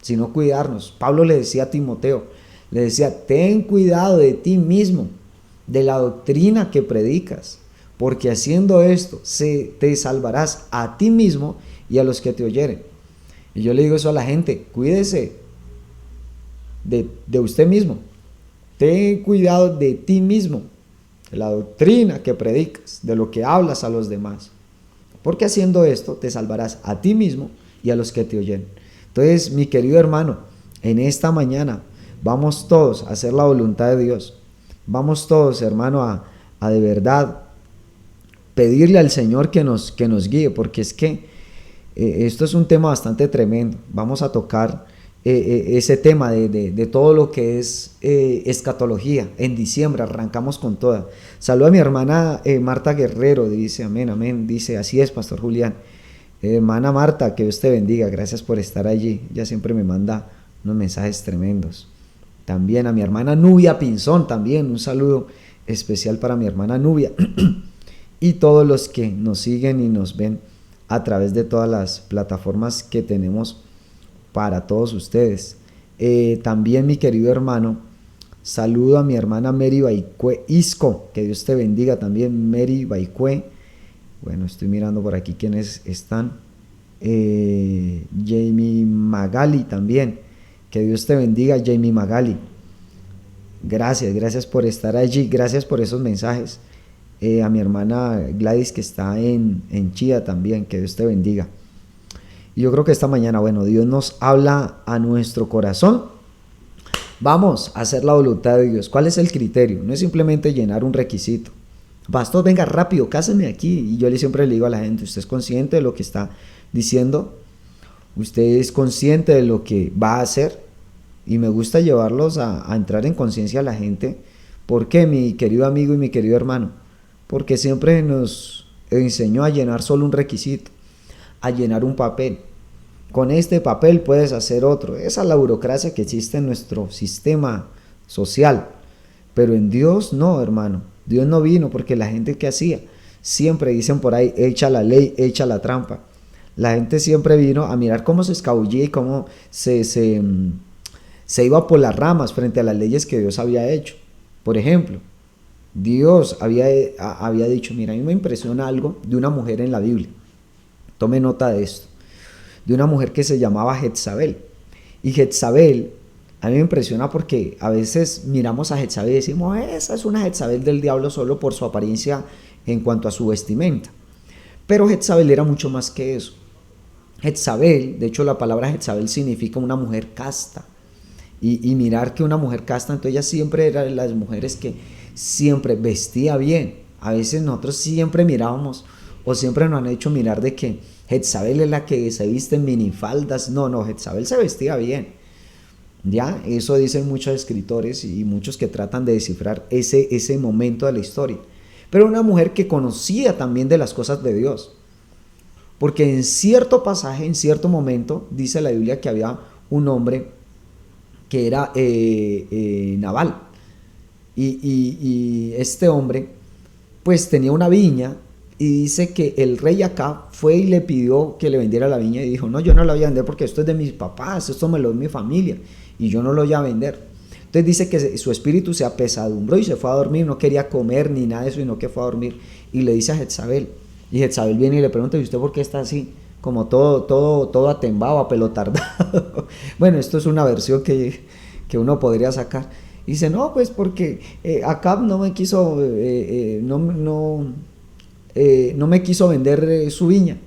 [SPEAKER 1] sino cuidarnos. Pablo le decía a Timoteo, le decía, ten cuidado de ti mismo, de la doctrina que predicas, porque haciendo esto te salvarás a ti mismo y a los que te oyeren. Y yo le digo eso a la gente, cuídese de usted mismo, ten cuidado de ti mismo, de la doctrina que predicas, de lo que hablas a los demás, porque haciendo esto te salvarás a ti mismo y a los que te oyen. Entonces, mi querido hermano, en esta mañana vamos todos a hacer la voluntad de Dios. Vamos todos, hermano, a de verdad pedirle al Señor que nos guíe, porque es que esto es un tema bastante tremendo. Vamos a tocar ese tema de todo lo que es escatología. En diciembre arrancamos con toda. Saluda a mi hermana Marta Guerrero, dice amén, amén. Dice, así es, Pastor Julián. Hermana Marta, que Dios te bendiga, gracias por estar allí. Ella siempre me manda unos mensajes tremendos. También a mi hermana Nubia Pinzón, también un saludo especial para mi hermana Nubia. Y todos los que nos siguen y nos ven a través de todas las plataformas que tenemos para todos ustedes. También, mi querido hermano, saludo a mi hermana Mary Baicue Isco, que Dios te bendiga también, Mary Baicue. Bueno, estoy mirando por aquí quiénes están. Jamie Magali también, que Dios te bendiga, Jamie Magali. Gracias por estar allí, gracias por esos mensajes. A mi hermana Gladys, que está en Chía también, que Dios te bendiga. Y yo creo que esta mañana, bueno, Dios nos habla a nuestro corazón. Vamos a hacer la voluntad de Dios. ¿Cuál es el criterio? No es simplemente llenar un requisito. Pastor, venga rápido, cáseme aquí. Y yo siempre le digo a la gente, ¿usted es consciente de lo que está diciendo? ¿Usted es consciente de lo que va a hacer? Y me gusta llevarlos a entrar en conciencia a la gente. ¿Por qué, mi querido amigo y mi querido hermano? Porque siempre nos enseñó a llenar solo un requisito, a llenar un papel. Con este papel puedes hacer otro. Esa es la burocracia que existe en nuestro sistema social. Pero en Dios no, hermano. Dios no vino porque la gente que hacía, siempre dicen por ahí, echa la ley, echa la trampa. La gente siempre vino a mirar cómo se escabullía y cómo se iba por las ramas frente a las leyes que Dios había hecho. Por ejemplo, Dios había dicho, mira, a mí me impresiona algo de una mujer en la Biblia. Tome nota de esto. De una mujer que se llamaba Jezabel. Y Jezabel, a mí me impresiona porque a veces miramos a Jezabel y decimos, esa es una Jezabel del diablo solo por su apariencia en cuanto a su vestimenta. Pero Jezabel era mucho más que eso. Jezabel, de hecho la palabra Jezabel significa una mujer casta. Y mirar que una mujer casta, entonces ella siempre era de las mujeres que siempre vestía bien. A veces nosotros siempre mirábamos o siempre nos han hecho mirar de que Jezabel es la que se viste en minifaldas. No, Jezabel se vestía bien. Ya, eso dicen muchos escritores y muchos que tratan de descifrar ese momento de la historia. Pero una mujer que conocía también de las cosas de Dios. Porque en cierto pasaje, en cierto momento, dice la Biblia que había un hombre que era Nabal. Y este hombre pues tenía una viña y dice que el rey Acab fue y le pidió que le vendiera la viña y dijo, no, yo no la voy a vender porque esto es de mis papás, esto me lo dio mi familia y yo no lo voy a vender. Entonces dice que su espíritu se apesadumbró y se fue a dormir, no quería comer ni nada de eso, sino que fue a dormir. Y le dice a Jezabel, y Jezabel viene y le pregunta, ¿y usted por qué está así? Como todo atembado, apelotardado. Bueno, esto es una versión que uno podría sacar. Y dice, no, pues porque Acab no me quiso, no me quiso vender su viña.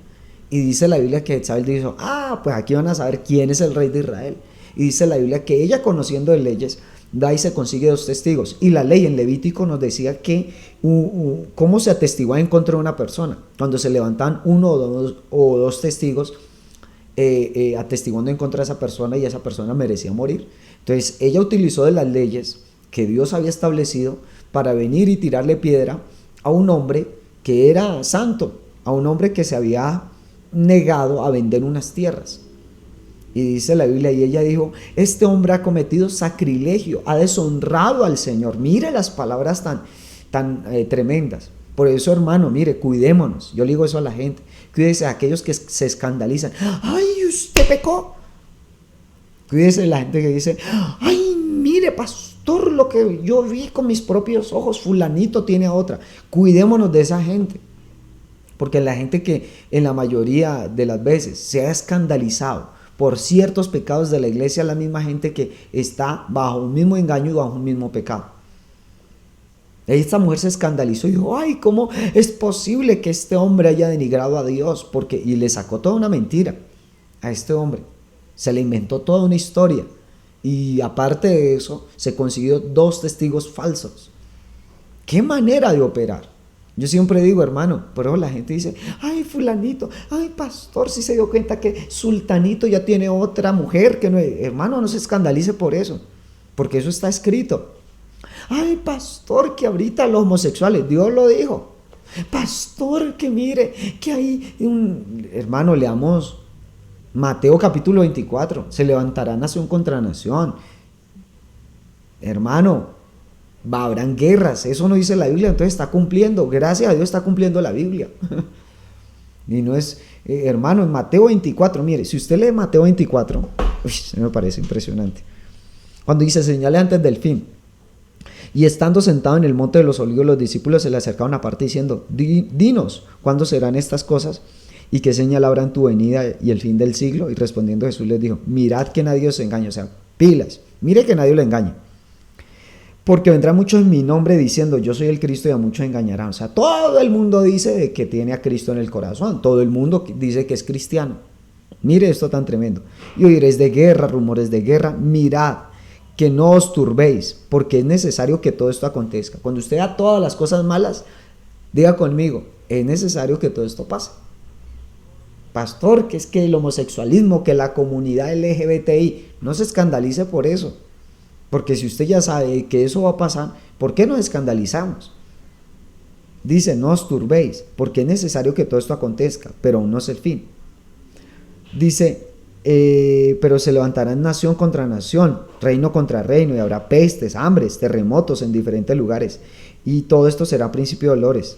[SPEAKER 1] Y dice la Biblia que Jezabel dijo, pues aquí van a saber quién es el rey de Israel. Y dice la Biblia que ella, conociendo de leyes, da y se consigue 2 testigos. Y la ley en Levítico nos decía que cómo se atestiguaba en contra de una persona. Cuando se levantaban uno o dos testigos atestiguando en contra de esa persona, y esa persona merecía morir. Entonces ella utilizó de las leyes que Dios había establecido para venir y tirarle piedra a un hombre que era santo, a un hombre que se había negado a vender unas tierras. Y dice la Biblia, y ella dijo: este hombre ha cometido sacrilegio, ha deshonrado al Señor. Mire las palabras tan tremendas. Por eso, hermano, mire, cuidémonos. Yo le digo eso a la gente: cuídese de aquellos que se escandalizan. ¡Ay, usted pecó! Cuídese de la gente que dice: ¡ay, mire, pastor, lo que yo vi con mis propios ojos! Fulanito tiene a otra. Cuidémonos de esa gente. Porque la gente que en la mayoría de las veces se ha escandalizado por ciertos pecados de la iglesia, la misma gente que está bajo un mismo engaño y bajo un mismo pecado. Esta mujer se escandalizó y dijo: ay, ¿cómo es posible que este hombre haya denigrado a Dios? Y le sacó toda una mentira a este hombre. Se le inventó toda una historia. Y aparte de eso, se consiguió 2 testigos falsos. ¿Qué manera de operar? Yo siempre digo, hermano, pero la gente dice: ay, fulanito, ay, pastor, si se dio cuenta que sultanito ya tiene otra mujer, que no, hermano, no se escandalice por eso, porque eso está escrito. Ay, pastor, que ahorita los homosexuales, Dios lo dijo. Pastor, que mire, que hay hermano, leamos Mateo capítulo 24, se levantará nación contra nación. Hermano, habrán guerras, eso no dice la Biblia, entonces está cumpliendo, gracias a Dios está cumpliendo la Biblia. Y no es, hermano, en Mateo 24, mire, si usted lee Mateo 24, se me parece impresionante. Cuando dice: señale antes del fin. Y estando sentado en el monte de los olivos, los discípulos se le acercaron aparte diciendo: dinos, ¿cuándo serán estas cosas? ¿Y qué señal habrá en tu venida y el fin del siglo? Y respondiendo Jesús les dijo: mirad que nadie os engañe, o sea, pilas, mire que nadie lo engañe. Porque vendrán muchos en mi nombre diciendo: yo soy el Cristo, y a muchos engañarán. O sea, todo el mundo dice que tiene a Cristo en el corazón. Todo el mundo dice que es cristiano. Mire esto tan tremendo. Y oiréis de guerra, rumores de guerra. Mirad que no os turbéis, porque es necesario que todo esto acontezca. Cuando usted vea todas las cosas malas, diga conmigo: es necesario que todo esto pase. Pastor, que es que el homosexualismo, que la comunidad LGBTI, no se escandalice por eso. Porque si usted ya sabe que eso va a pasar, ¿por qué nos escandalizamos? Dice: no os turbéis, porque es necesario que todo esto acontezca, pero aún no es el fin. Dice: pero se levantarán nación contra nación, reino contra reino, y habrá pestes, hambres, terremotos en diferentes lugares, y todo esto será principio de dolores.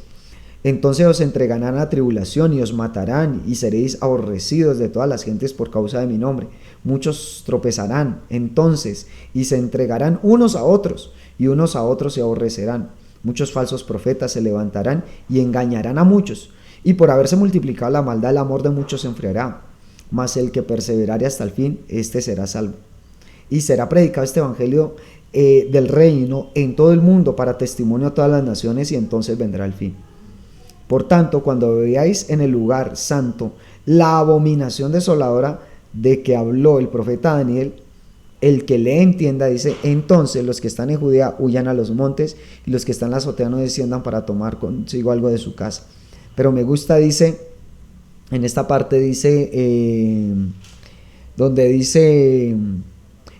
[SPEAKER 1] Entonces os entregarán a tribulación y os matarán, y seréis aborrecidos de todas las gentes por causa de mi nombre. Muchos tropezarán entonces y se entregarán unos a otros, y unos a otros se aborrecerán. Muchos falsos profetas se levantarán y engañarán a muchos, y por haberse multiplicado la maldad, el amor de muchos se enfriará. Mas el que perseverare hasta el fin, éste será salvo. Y será predicado este evangelio del reino en todo el mundo para testimonio a todas las naciones, y entonces vendrá el fin. Por tanto, cuando veáis en el lugar santo la abominación desoladora de que habló el profeta Daniel, el que le entienda, dice: entonces los que están en Judea huyan a los montes, y los que están en la azotea no desciendan para tomar consigo algo de su casa. Pero me gusta, dice, en esta parte dice, donde dice: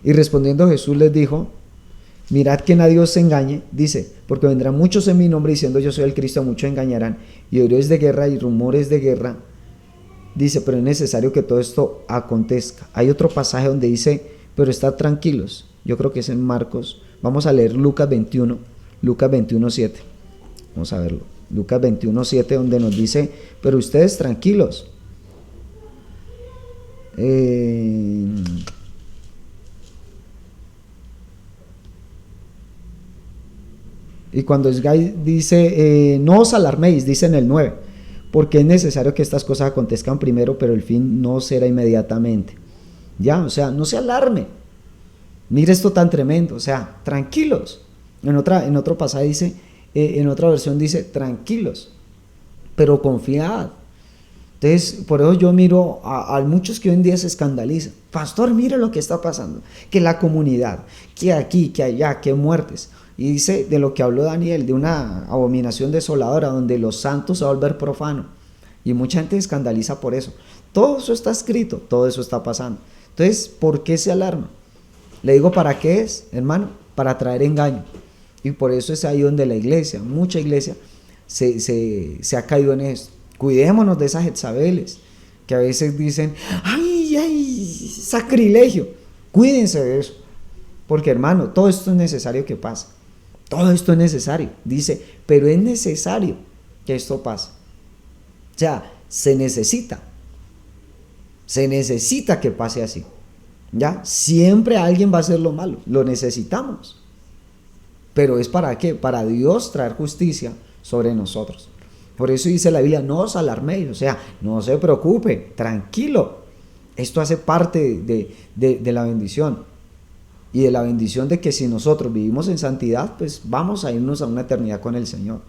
[SPEAKER 1] y respondiendo Jesús les dijo: mirad que nadie os engañe, dice, porque vendrán muchos en mi nombre diciendo: yo soy el Cristo, muchos engañarán, y oiréis de guerra y rumores de guerra. Dice: pero es necesario que todo esto acontezca. Hay otro pasaje donde dice: pero estad tranquilos. Yo creo que es en Marcos. Vamos a leer Lucas 21, Lucas 21:7. Vamos a verlo. Lucas 21:7, donde nos dice: pero ustedes tranquilos. Y cuando dice: no os alarméis, dice en el 9, porque es necesario que estas cosas acontezcan primero, pero el fin no será inmediatamente. Ya, o sea, no se alarme. Mire esto tan tremendo, o sea, tranquilos. En otro pasaje dice, en otra versión dice: tranquilos, pero confiad. Entonces, por eso yo miro a muchos que hoy en día se escandalizan. Pastor, mire lo que está pasando. Que la comunidad, que aquí, que allá, que muertes. Y dice de lo que habló Daniel, de una abominación desoladora donde los santos se van a volver profano. Y mucha gente se escandaliza por eso. Todo eso está escrito, todo eso está pasando. Entonces, ¿por qué se alarma? Le digo, ¿para qué es, hermano? Para traer engaño. Y por eso es ahí donde la iglesia, mucha iglesia, se ha caído en esto. Cuidémonos de esas Jetzabeles que a veces dicen, ay, ay, sacrilegio. Cuídense de eso. Porque, hermano, todo esto es necesario que pase. Todo esto es necesario. Dice, pero es necesario que esto pase. O sea, se necesita que pase así. ¿Ya? Siempre alguien va a hacer lo malo. Lo necesitamos. Pero ¿es para qué? Para Dios traer justicia sobre nosotros. Por eso dice la Biblia, no os alarméis, o sea, no se preocupe, tranquilo. Esto hace parte de la bendición. Y de la bendición de que si nosotros vivimos en santidad, pues vamos a irnos a una eternidad con el Señor.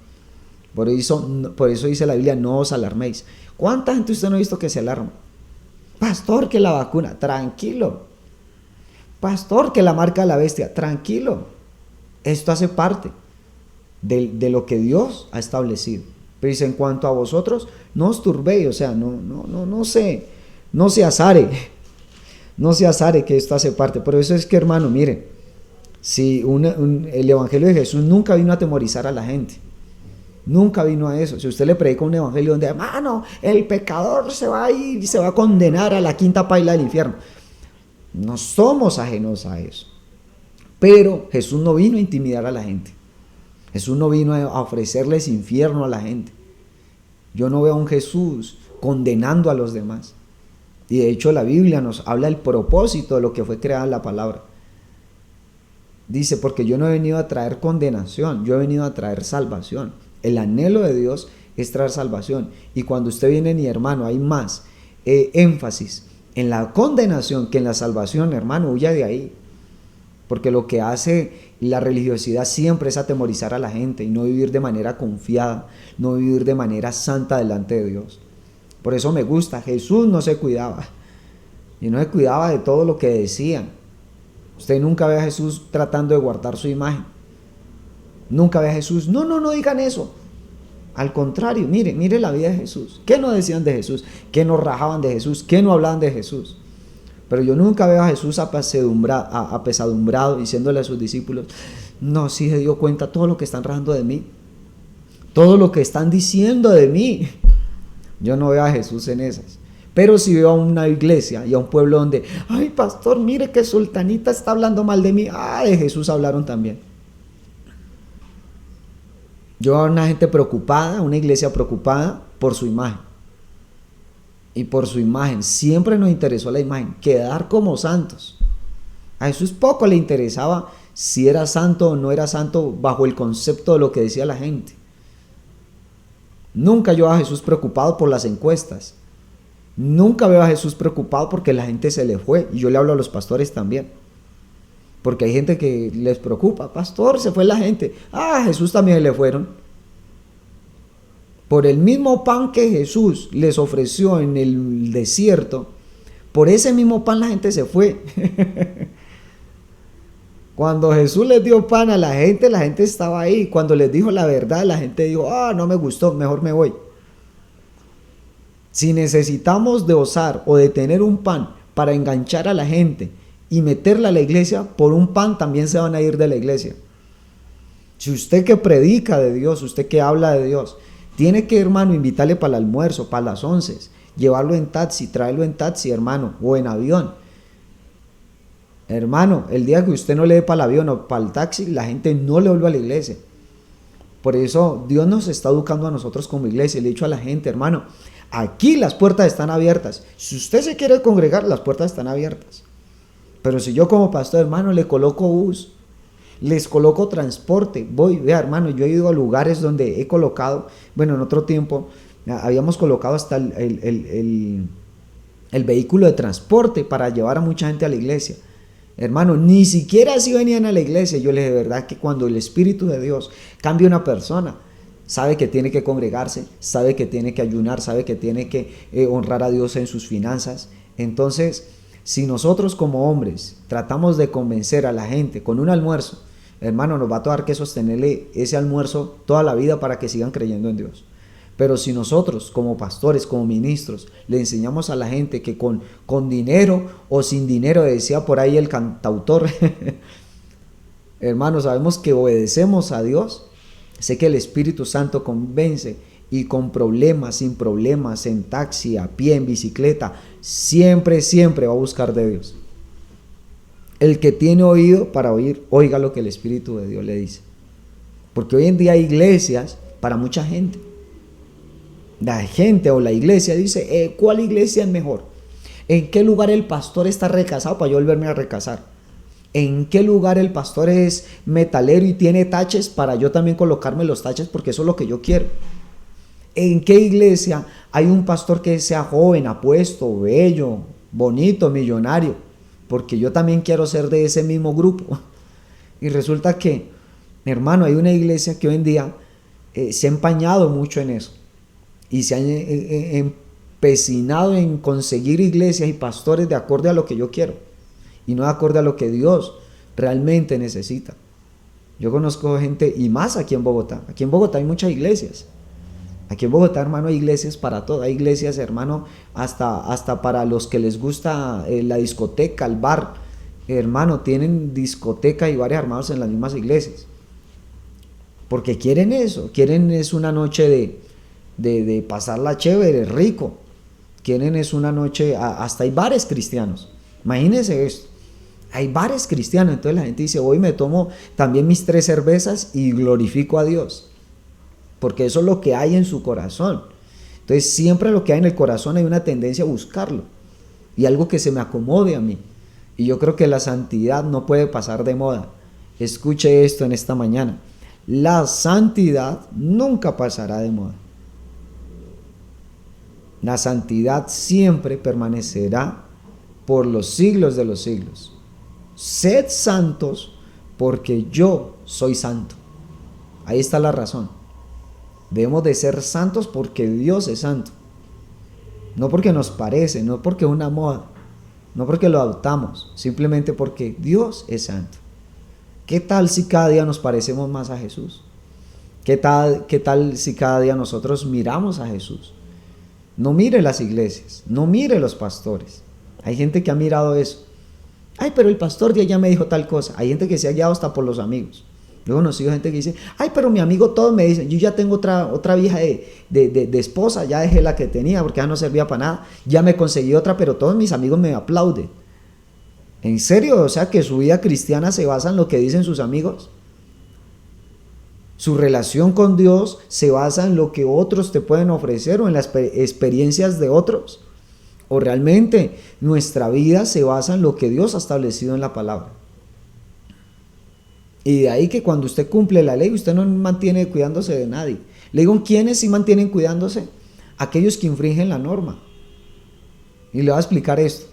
[SPEAKER 1] Por eso dice la Biblia, no os alarméis. ¿Cuánta gente usted no ha visto que se alarma? Pastor, que la vacuna, tranquilo. Pastor, que la marca de la bestia, tranquilo. Esto hace parte de lo que Dios ha establecido. Pero dice, en cuanto a vosotros, no os turbéis, o sea, no se azare. No se azare que esto hace parte. Por eso es que, hermano, mire, si el evangelio de Jesús nunca vino a atemorizar a la gente. Nunca vino a eso. Si usted le predica un evangelio donde, hermano, el pecador se va a ir y se va a condenar a la quinta paila del infierno. No somos ajenos a eso. Pero Jesús no vino a intimidar a la gente. Jesús no vino a ofrecerles infierno a la gente. Yo no veo a un Jesús condenando a los demás. Y de hecho la Biblia nos habla del propósito de lo que fue creada la palabra. Dice, porque yo no he venido a traer condenación, yo he venido a traer salvación. El anhelo de Dios es traer salvación. Y cuando usted viene, mi hermano, hay más énfasis en la condenación que en la salvación, hermano, huya de ahí. Porque lo que hace la religiosidad siempre es atemorizar a la gente y no vivir de manera confiada, no vivir de manera santa delante de Dios. Por eso me gusta, Jesús no se cuidaba. Y no se cuidaba de todo lo que decían. Usted nunca ve a Jesús tratando de guardar su imagen. Nunca ve a Jesús, no digan eso. Al contrario, mire la vida de Jesús. ¿Qué no decían de Jesús? ¿Qué no rajaban de Jesús? ¿Qué no hablaban de Jesús? Pero yo nunca veo a Jesús apesadumbrado diciéndole a sus discípulos, no, sí se dio cuenta todo lo que están rajando de mí, todo lo que están diciendo de mí. Yo no veo a Jesús en esas. Pero sí veo a una iglesia y a un pueblo donde, ay, pastor, mire que sultanita está hablando mal de mí. Ah, de Jesús hablaron también. Yo veo a una gente preocupada, una iglesia preocupada por su imagen. Y por su imagen, siempre nos interesó la imagen, quedar como santos. A Jesús poco le interesaba si era santo o no era santo bajo el concepto de lo que decía la gente. Nunca yo veo a Jesús preocupado por las encuestas. Nunca veo a Jesús preocupado porque la gente se le fue. Y yo le hablo a los pastores también. Porque hay gente que les preocupa. Pastor, se fue la gente. Ah, a Jesús también le fueron. Por el mismo pan que Jesús les ofreció en el desierto, por ese mismo pan la gente se fue. Cuando Jesús les dio pan a la gente estaba ahí. Cuando les dijo la verdad, la gente dijo, no me gustó, mejor me voy. Si necesitamos de osar o de tener un pan para enganchar a la gente y meterla a la iglesia, por un pan también se van a ir de la iglesia. Si usted que predica de Dios, usted que habla de Dios, tiene que, hermano, invitarle para el almuerzo, para las 11, llevarlo en taxi, traerlo en taxi, hermano, o en avión. Hermano, el día que usted no le dé para el avión o para el taxi, la gente no le vuelve a la iglesia. Por eso Dios nos está educando a nosotros como iglesia. Le he dicho a la gente, hermano, aquí las puertas están abiertas. Si usted se quiere congregar, las puertas están abiertas. Pero si yo como pastor, hermano, le coloco bus, les coloco transporte, vea, hermano, yo he ido a lugares donde he colocado, bueno, en otro tiempo habíamos colocado hasta el vehículo de transporte para llevar a mucha gente a la iglesia. Hermano, ni siquiera así venían a la iglesia. Yo les de verdad que cuando el Espíritu de Dios cambia una persona, sabe que tiene que congregarse, sabe que tiene que ayunar, sabe que tiene que honrar a Dios en sus finanzas. Entonces, si nosotros como hombres tratamos de convencer a la gente con un almuerzo, hermano, nos va a tocar que sostenerle ese almuerzo toda la vida para que sigan creyendo en Dios. Pero si nosotros como pastores, como ministros, le enseñamos a la gente que con dinero o sin dinero, decía por ahí el cantautor, hermano, sabemos que obedecemos a Dios, sé que el Espíritu Santo convence y con problemas, sin problemas, en taxi, a pie, en bicicleta, siempre va a buscar de Dios. El que tiene oído para oír, oiga lo que el Espíritu de Dios le dice. Porque hoy en día hay iglesias para mucha gente. La gente o la iglesia dice, ¿cuál iglesia es mejor? ¿En qué lugar el pastor está recasado para yo volverme a recasar? ¿En qué lugar el pastor es metalero y tiene taches para yo también colocarme los taches porque eso es lo que yo quiero? ¿En qué iglesia hay un pastor que sea joven, apuesto, bello, bonito, millonario? Porque yo también quiero ser de ese mismo grupo. Y resulta que, hermano, hay una iglesia que hoy en día se ha empañado mucho en eso. Y se han empecinado en conseguir iglesias y pastores de acorde a lo que yo quiero. Y no de acorde a lo que Dios realmente necesita. Yo conozco gente, y más aquí en Bogotá. Aquí en Bogotá hay muchas iglesias. Aquí en Bogotá, hermano, hay iglesias para todo. Hay iglesias, hermano, hasta para los que les gusta la discoteca, el bar. Hermano, tienen discoteca y bares armados en las mismas iglesias. Porque quieren eso. Quieren es una noche de pasarla chévere, rico. Quieren es una noche, hasta hay bares cristianos. Imagínense esto. Hay bares cristianos. Entonces la gente dice, hoy me tomo también mis 3 cervezas y glorifico a Dios. Porque eso es lo que hay en su corazón. Entonces siempre lo que hay en el corazón hay una tendencia a buscarlo. Y algo que se me acomode a mí. Y yo creo que la santidad no puede pasar de moda. Escuche esto en esta mañana. La santidad nunca pasará de moda. La santidad siempre permanecerá por los siglos de los siglos. Sed santos porque yo soy santo. Ahí está la razón. Debemos de ser santos porque Dios es santo. No porque nos parece, no porque es una moda, no porque lo adoptamos, simplemente porque Dios es santo. ¿Qué tal si cada día nos parecemos más a Jesús? ¿Qué tal si cada día nosotros miramos a Jesús? No mire las iglesias, no mire los pastores. Hay gente que ha mirado eso. Ay, pero el pastor de allá me dijo tal cosa. Hay gente que se ha guiado hasta por los amigos. Yo he conocido gente que dice, ay, pero mi amigo todos me dicen, yo ya tengo otra vieja de esposa, ya dejé la que tenía porque ya no servía para nada, ya me conseguí otra, pero todos mis amigos me aplauden. ¿En serio? O sea, que su vida cristiana se basa en lo que dicen sus amigos. Su relación con Dios se basa en lo que otros te pueden ofrecer o en las experiencias de otros. O realmente nuestra vida se basa en lo que Dios ha establecido en la palabra. Y de ahí que cuando usted cumple la ley, usted no mantiene cuidándose de nadie. Le digo, ¿quiénes sí mantienen cuidándose? Aquellos que infringen la norma. Y le voy a explicar esto.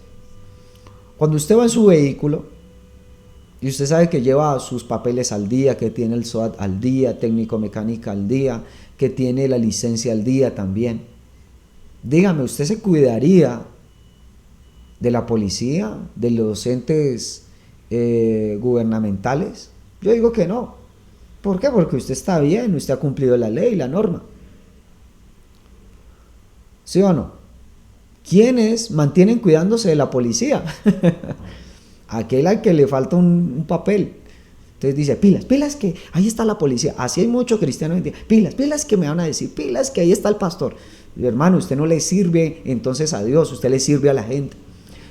[SPEAKER 1] Cuando usted va en su vehículo y usted sabe que lleva sus papeles al día, que tiene el SOAT al día, técnico mecánica al día, que tiene la licencia al día también. Dígame, ¿usted se cuidaría de la policía, de los entes gubernamentales? Yo digo que no. ¿Por qué? Porque usted está bien, usted ha cumplido la ley, la norma. ¿Sí o no? ¿Quiénes mantienen cuidándose de la policía? Aquel al que le falta un papel. Entonces dice, pilas que ahí está la policía. Así hay muchos cristianos hoy en día. Pilas que me van a decir, pilas que ahí está el pastor. Y, hermano, usted no le sirve entonces a Dios, usted le sirve a la gente.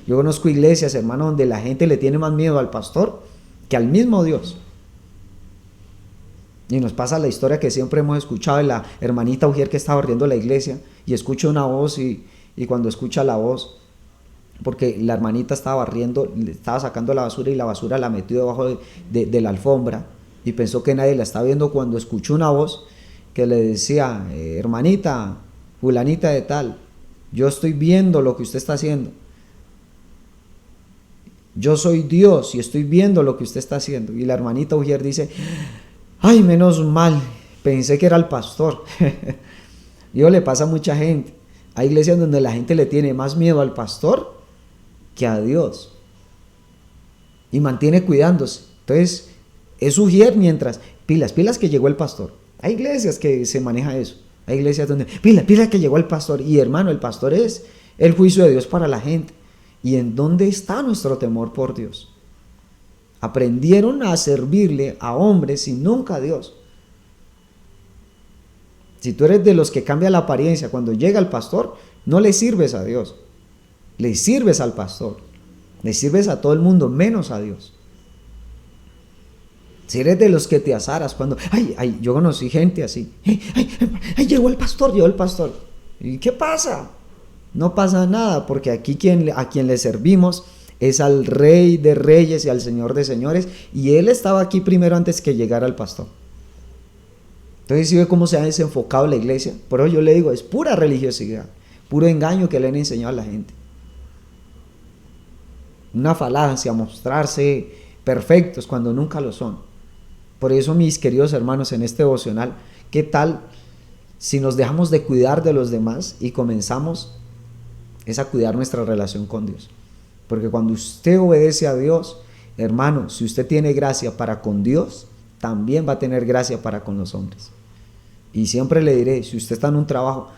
[SPEAKER 1] Yo conozco iglesias, hermano, donde la gente le tiene más miedo al pastor que al mismo Dios. Y nos pasa la historia que siempre hemos escuchado de la hermanita Ujier que estaba barriendo la iglesia y escucha una voz y cuando escucha la voz, porque la hermanita estaba barriendo, estaba sacando la basura y la basura la metió debajo de la alfombra y pensó que nadie la estaba viendo cuando escuchó una voz que le decía, hermanita, fulanita de tal, yo estoy viendo lo que usted está haciendo. Yo soy Dios y estoy viendo lo que usted está haciendo. Y la hermanita Ujier dice, ay, menos mal pensé que era el pastor. Y eso le pasa a mucha gente. Hay iglesias donde la gente le tiene más miedo al pastor que a Dios. Y mantiene cuidándose. Entonces, es ujier mientras, pilas que llegó el pastor. Hay iglesias que se maneja eso. Hay iglesias donde, pilas que llegó el pastor. Y hermano, el pastor es el juicio de Dios para la gente. ¿Y en dónde está nuestro temor por Dios? Aprendieron a servirle a hombres y nunca a Dios. Si tú eres de los que cambia la apariencia cuando llega el pastor, no le sirves a Dios. Le sirves al pastor. Le sirves a todo el mundo, menos a Dios. Si eres de los que te azaras cuando, yo conocí gente así, llegó el pastor. ¿Y qué pasa? No pasa nada, porque aquí a quien le servimos es al Rey de Reyes y al Señor de Señores, y Él estaba aquí primero antes que llegara el pastor. Entonces, ¿sí ve cómo se ha desenfocado la iglesia? Por eso yo le digo, es pura religiosidad, puro engaño que le han enseñado a la gente. Una falacia, mostrarse perfectos cuando nunca lo son. Por eso, mis queridos hermanos, en este devocional, ¿qué tal si nos dejamos de cuidar de los demás y comenzamos a cuidar nuestra relación con Dios? Porque cuando usted obedece a Dios, hermano, si usted tiene gracia para con Dios, también va a tener gracia para con los hombres. Y siempre le diré, si usted está en un trabajo,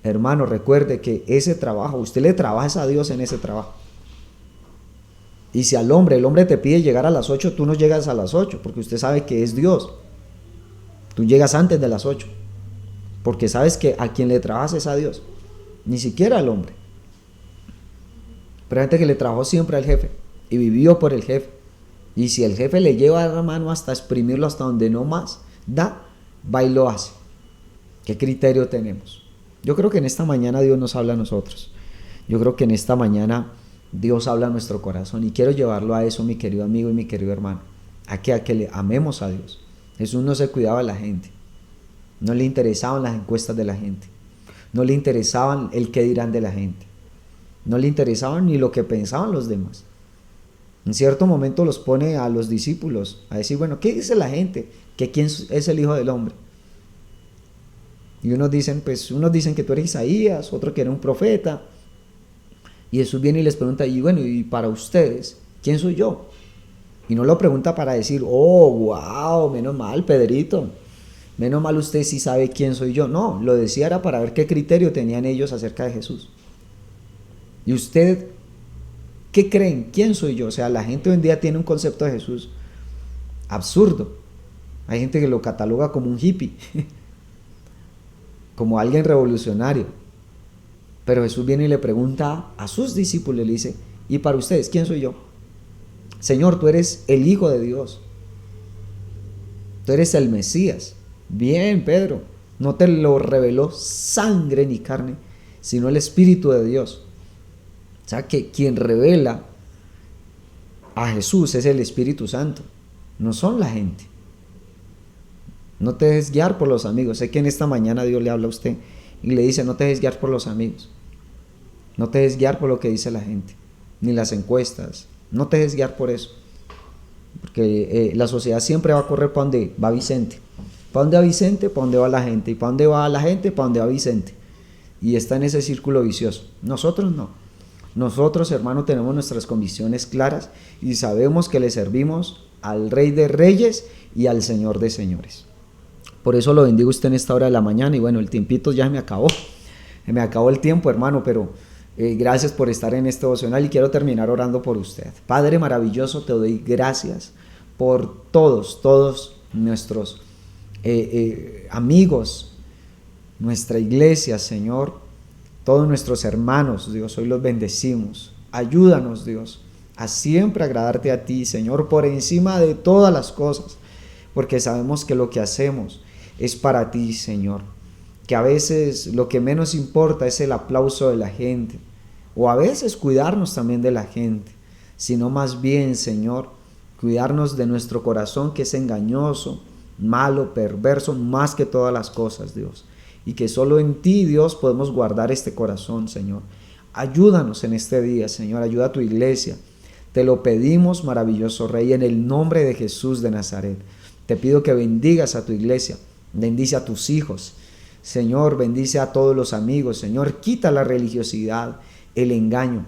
[SPEAKER 1] hermano, recuerde que ese trabajo, usted le trabaja a Dios en ese trabajo. Y si el hombre te pide llegar a las 8, tú no llegas a las 8, porque usted sabe que es Dios. Tú llegas antes de las 8, porque sabes que a quien le trabajas es a Dios, ni siquiera al hombre. Pero hay gente que le trabajó siempre al jefe y vivió por el jefe. Y si el jefe le lleva la mano hasta exprimirlo hasta donde no más da, va y lo hace. ¿Qué criterio tenemos? Yo creo que en esta mañana Dios nos habla a nosotros. Yo creo que en esta mañana Dios habla a nuestro corazón, y quiero llevarlo a eso, mi querido amigo y mi querido hermano, a que le amemos a Dios. Jesús no se cuidaba de la gente, no le interesaban las encuestas de la gente, no le interesaban el qué dirán de la gente, no le interesaban ni lo que pensaban los demás. En cierto momento los pone a los discípulos a decir, bueno, ¿qué dice la gente? ¿Que quién es el Hijo del Hombre? Y unos dicen que tú eres Isaías, otros que eres un profeta. Y Jesús viene y les pregunta, y bueno, y para ustedes, ¿quién soy yo? Y no lo pregunta para decir, oh, wow, menos mal, Pedrito, menos mal usted sí sabe quién soy yo. No, lo decía era para ver qué criterio tenían ellos acerca de Jesús. ¿Y usted qué creen? ¿Quién soy yo? O sea, la gente hoy en día tiene un concepto de Jesús absurdo. Hay gente que lo cataloga como un hippie, como alguien revolucionario. Pero Jesús viene y le pregunta a sus discípulos, le dice, ¿y para ustedes quién soy yo? Señor, tú eres el Hijo de Dios. Tú eres el Mesías. Bien, Pedro, no te lo reveló sangre ni carne, sino el Espíritu de Dios. O sea, que quien revela a Jesús es el Espíritu Santo, no son la gente. No te dejes guiar por los amigos. Sé que en esta mañana Dios le habla a usted y le dice, no te dejes guiar por los amigos, no te dejes guiar por lo que dice la gente, ni las encuestas, no te dejes guiar por eso, porque la sociedad siempre va a correr para donde va Vicente. ¿Para dónde va Vicente? Para dónde va la gente. ¿Y para dónde va la gente? Para dónde va Vicente. Y está en ese círculo vicioso. Nosotros no. Nosotros, hermano, tenemos nuestras convicciones claras y sabemos que le servimos al Rey de Reyes y al Señor de Señores. Por eso lo bendigo usted en esta hora de la mañana. Y bueno, el tiempito ya me acabó el tiempo, hermano, pero gracias por estar en este devocional y quiero terminar orando por usted. Padre maravilloso, te doy gracias por todos nuestros amigos, nuestra iglesia, Señor, todos nuestros hermanos, Dios, hoy los bendecimos. Ayúdanos, Dios, a siempre agradarte a ti, Señor, por encima de todas las cosas, porque sabemos que lo que hacemos es para ti, Señor, que a veces lo que menos importa es el aplauso de la gente, o a veces cuidarnos también de la gente, sino más bien, Señor, cuidarnos de nuestro corazón, que es engañoso, malo, perverso, más que todas las cosas, Dios, y que solo en ti, Dios, podemos guardar este corazón, Señor. Ayúdanos en este día, Señor, ayuda a tu iglesia. Te lo pedimos, maravilloso Rey, en el nombre de Jesús de Nazaret. Te pido que bendigas a tu iglesia, bendice a tus hijos, Señor, bendice a todos los amigos, Señor, quita la religiosidad, el engaño,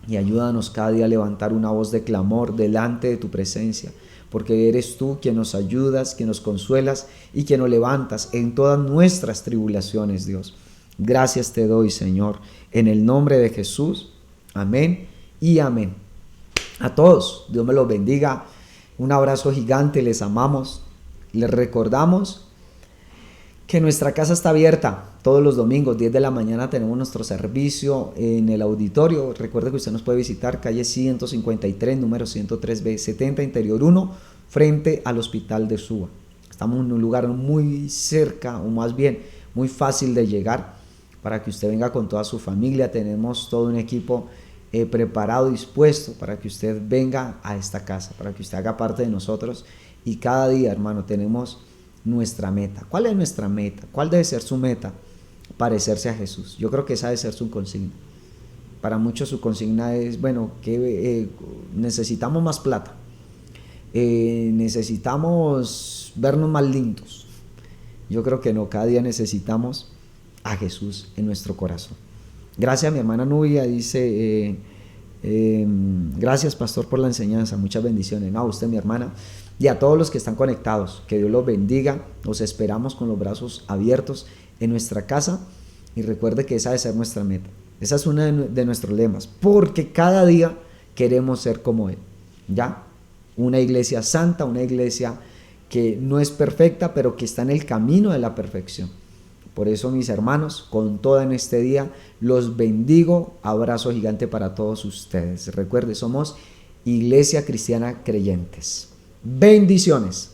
[SPEAKER 1] y ayúdanos cada día a levantar una voz de clamor delante de tu presencia, porque eres tú quien nos ayudas, quien nos consuelas y quien nos levantas en todas nuestras tribulaciones, Dios. Gracias te doy, Señor, en el nombre de Jesús. Amén y amén. A todos, Dios me los bendiga. Un abrazo gigante, les amamos. Les recordamos que nuestra casa está abierta todos los domingos, 10 de la mañana tenemos nuestro servicio en el auditorio. Recuerde que usted nos puede visitar, calle 153, número 103B, 70, Interior 1, frente al Hospital de Suba. Estamos en un lugar muy cerca, o más bien muy fácil de llegar, para que usted venga con toda su familia. Tenemos todo un equipo preparado, dispuesto para que usted venga a esta casa, para que usted haga parte de nosotros. Y cada día, hermano, tenemos nuestra meta. ¿Cuál es nuestra meta? ¿Cuál debe ser su meta? Parecerse a Jesús. Yo creo que esa debe ser su consigna. Para muchos su consigna es, bueno, que necesitamos más plata, necesitamos vernos más lindos. Yo creo que no, cada día necesitamos a Jesús en nuestro corazón. Gracias, mi hermana Nubia dice, gracias pastor por la enseñanza, muchas bendiciones. No, a usted, mi hermana, y a todos los que están conectados, que Dios los bendiga. Los esperamos con los brazos abiertos en nuestra casa, y recuerde que esa debe ser nuestra meta. Esa es una de nuestros lemas, porque cada día queremos ser como Él. ¿Ya? Una iglesia santa, una iglesia que no es perfecta, pero que está en el camino de la perfección. Por eso, mis hermanos, con todo en este día, los bendigo. Abrazo gigante para todos ustedes. Recuerde, somos Iglesia Cristiana Creyentes. Bendiciones.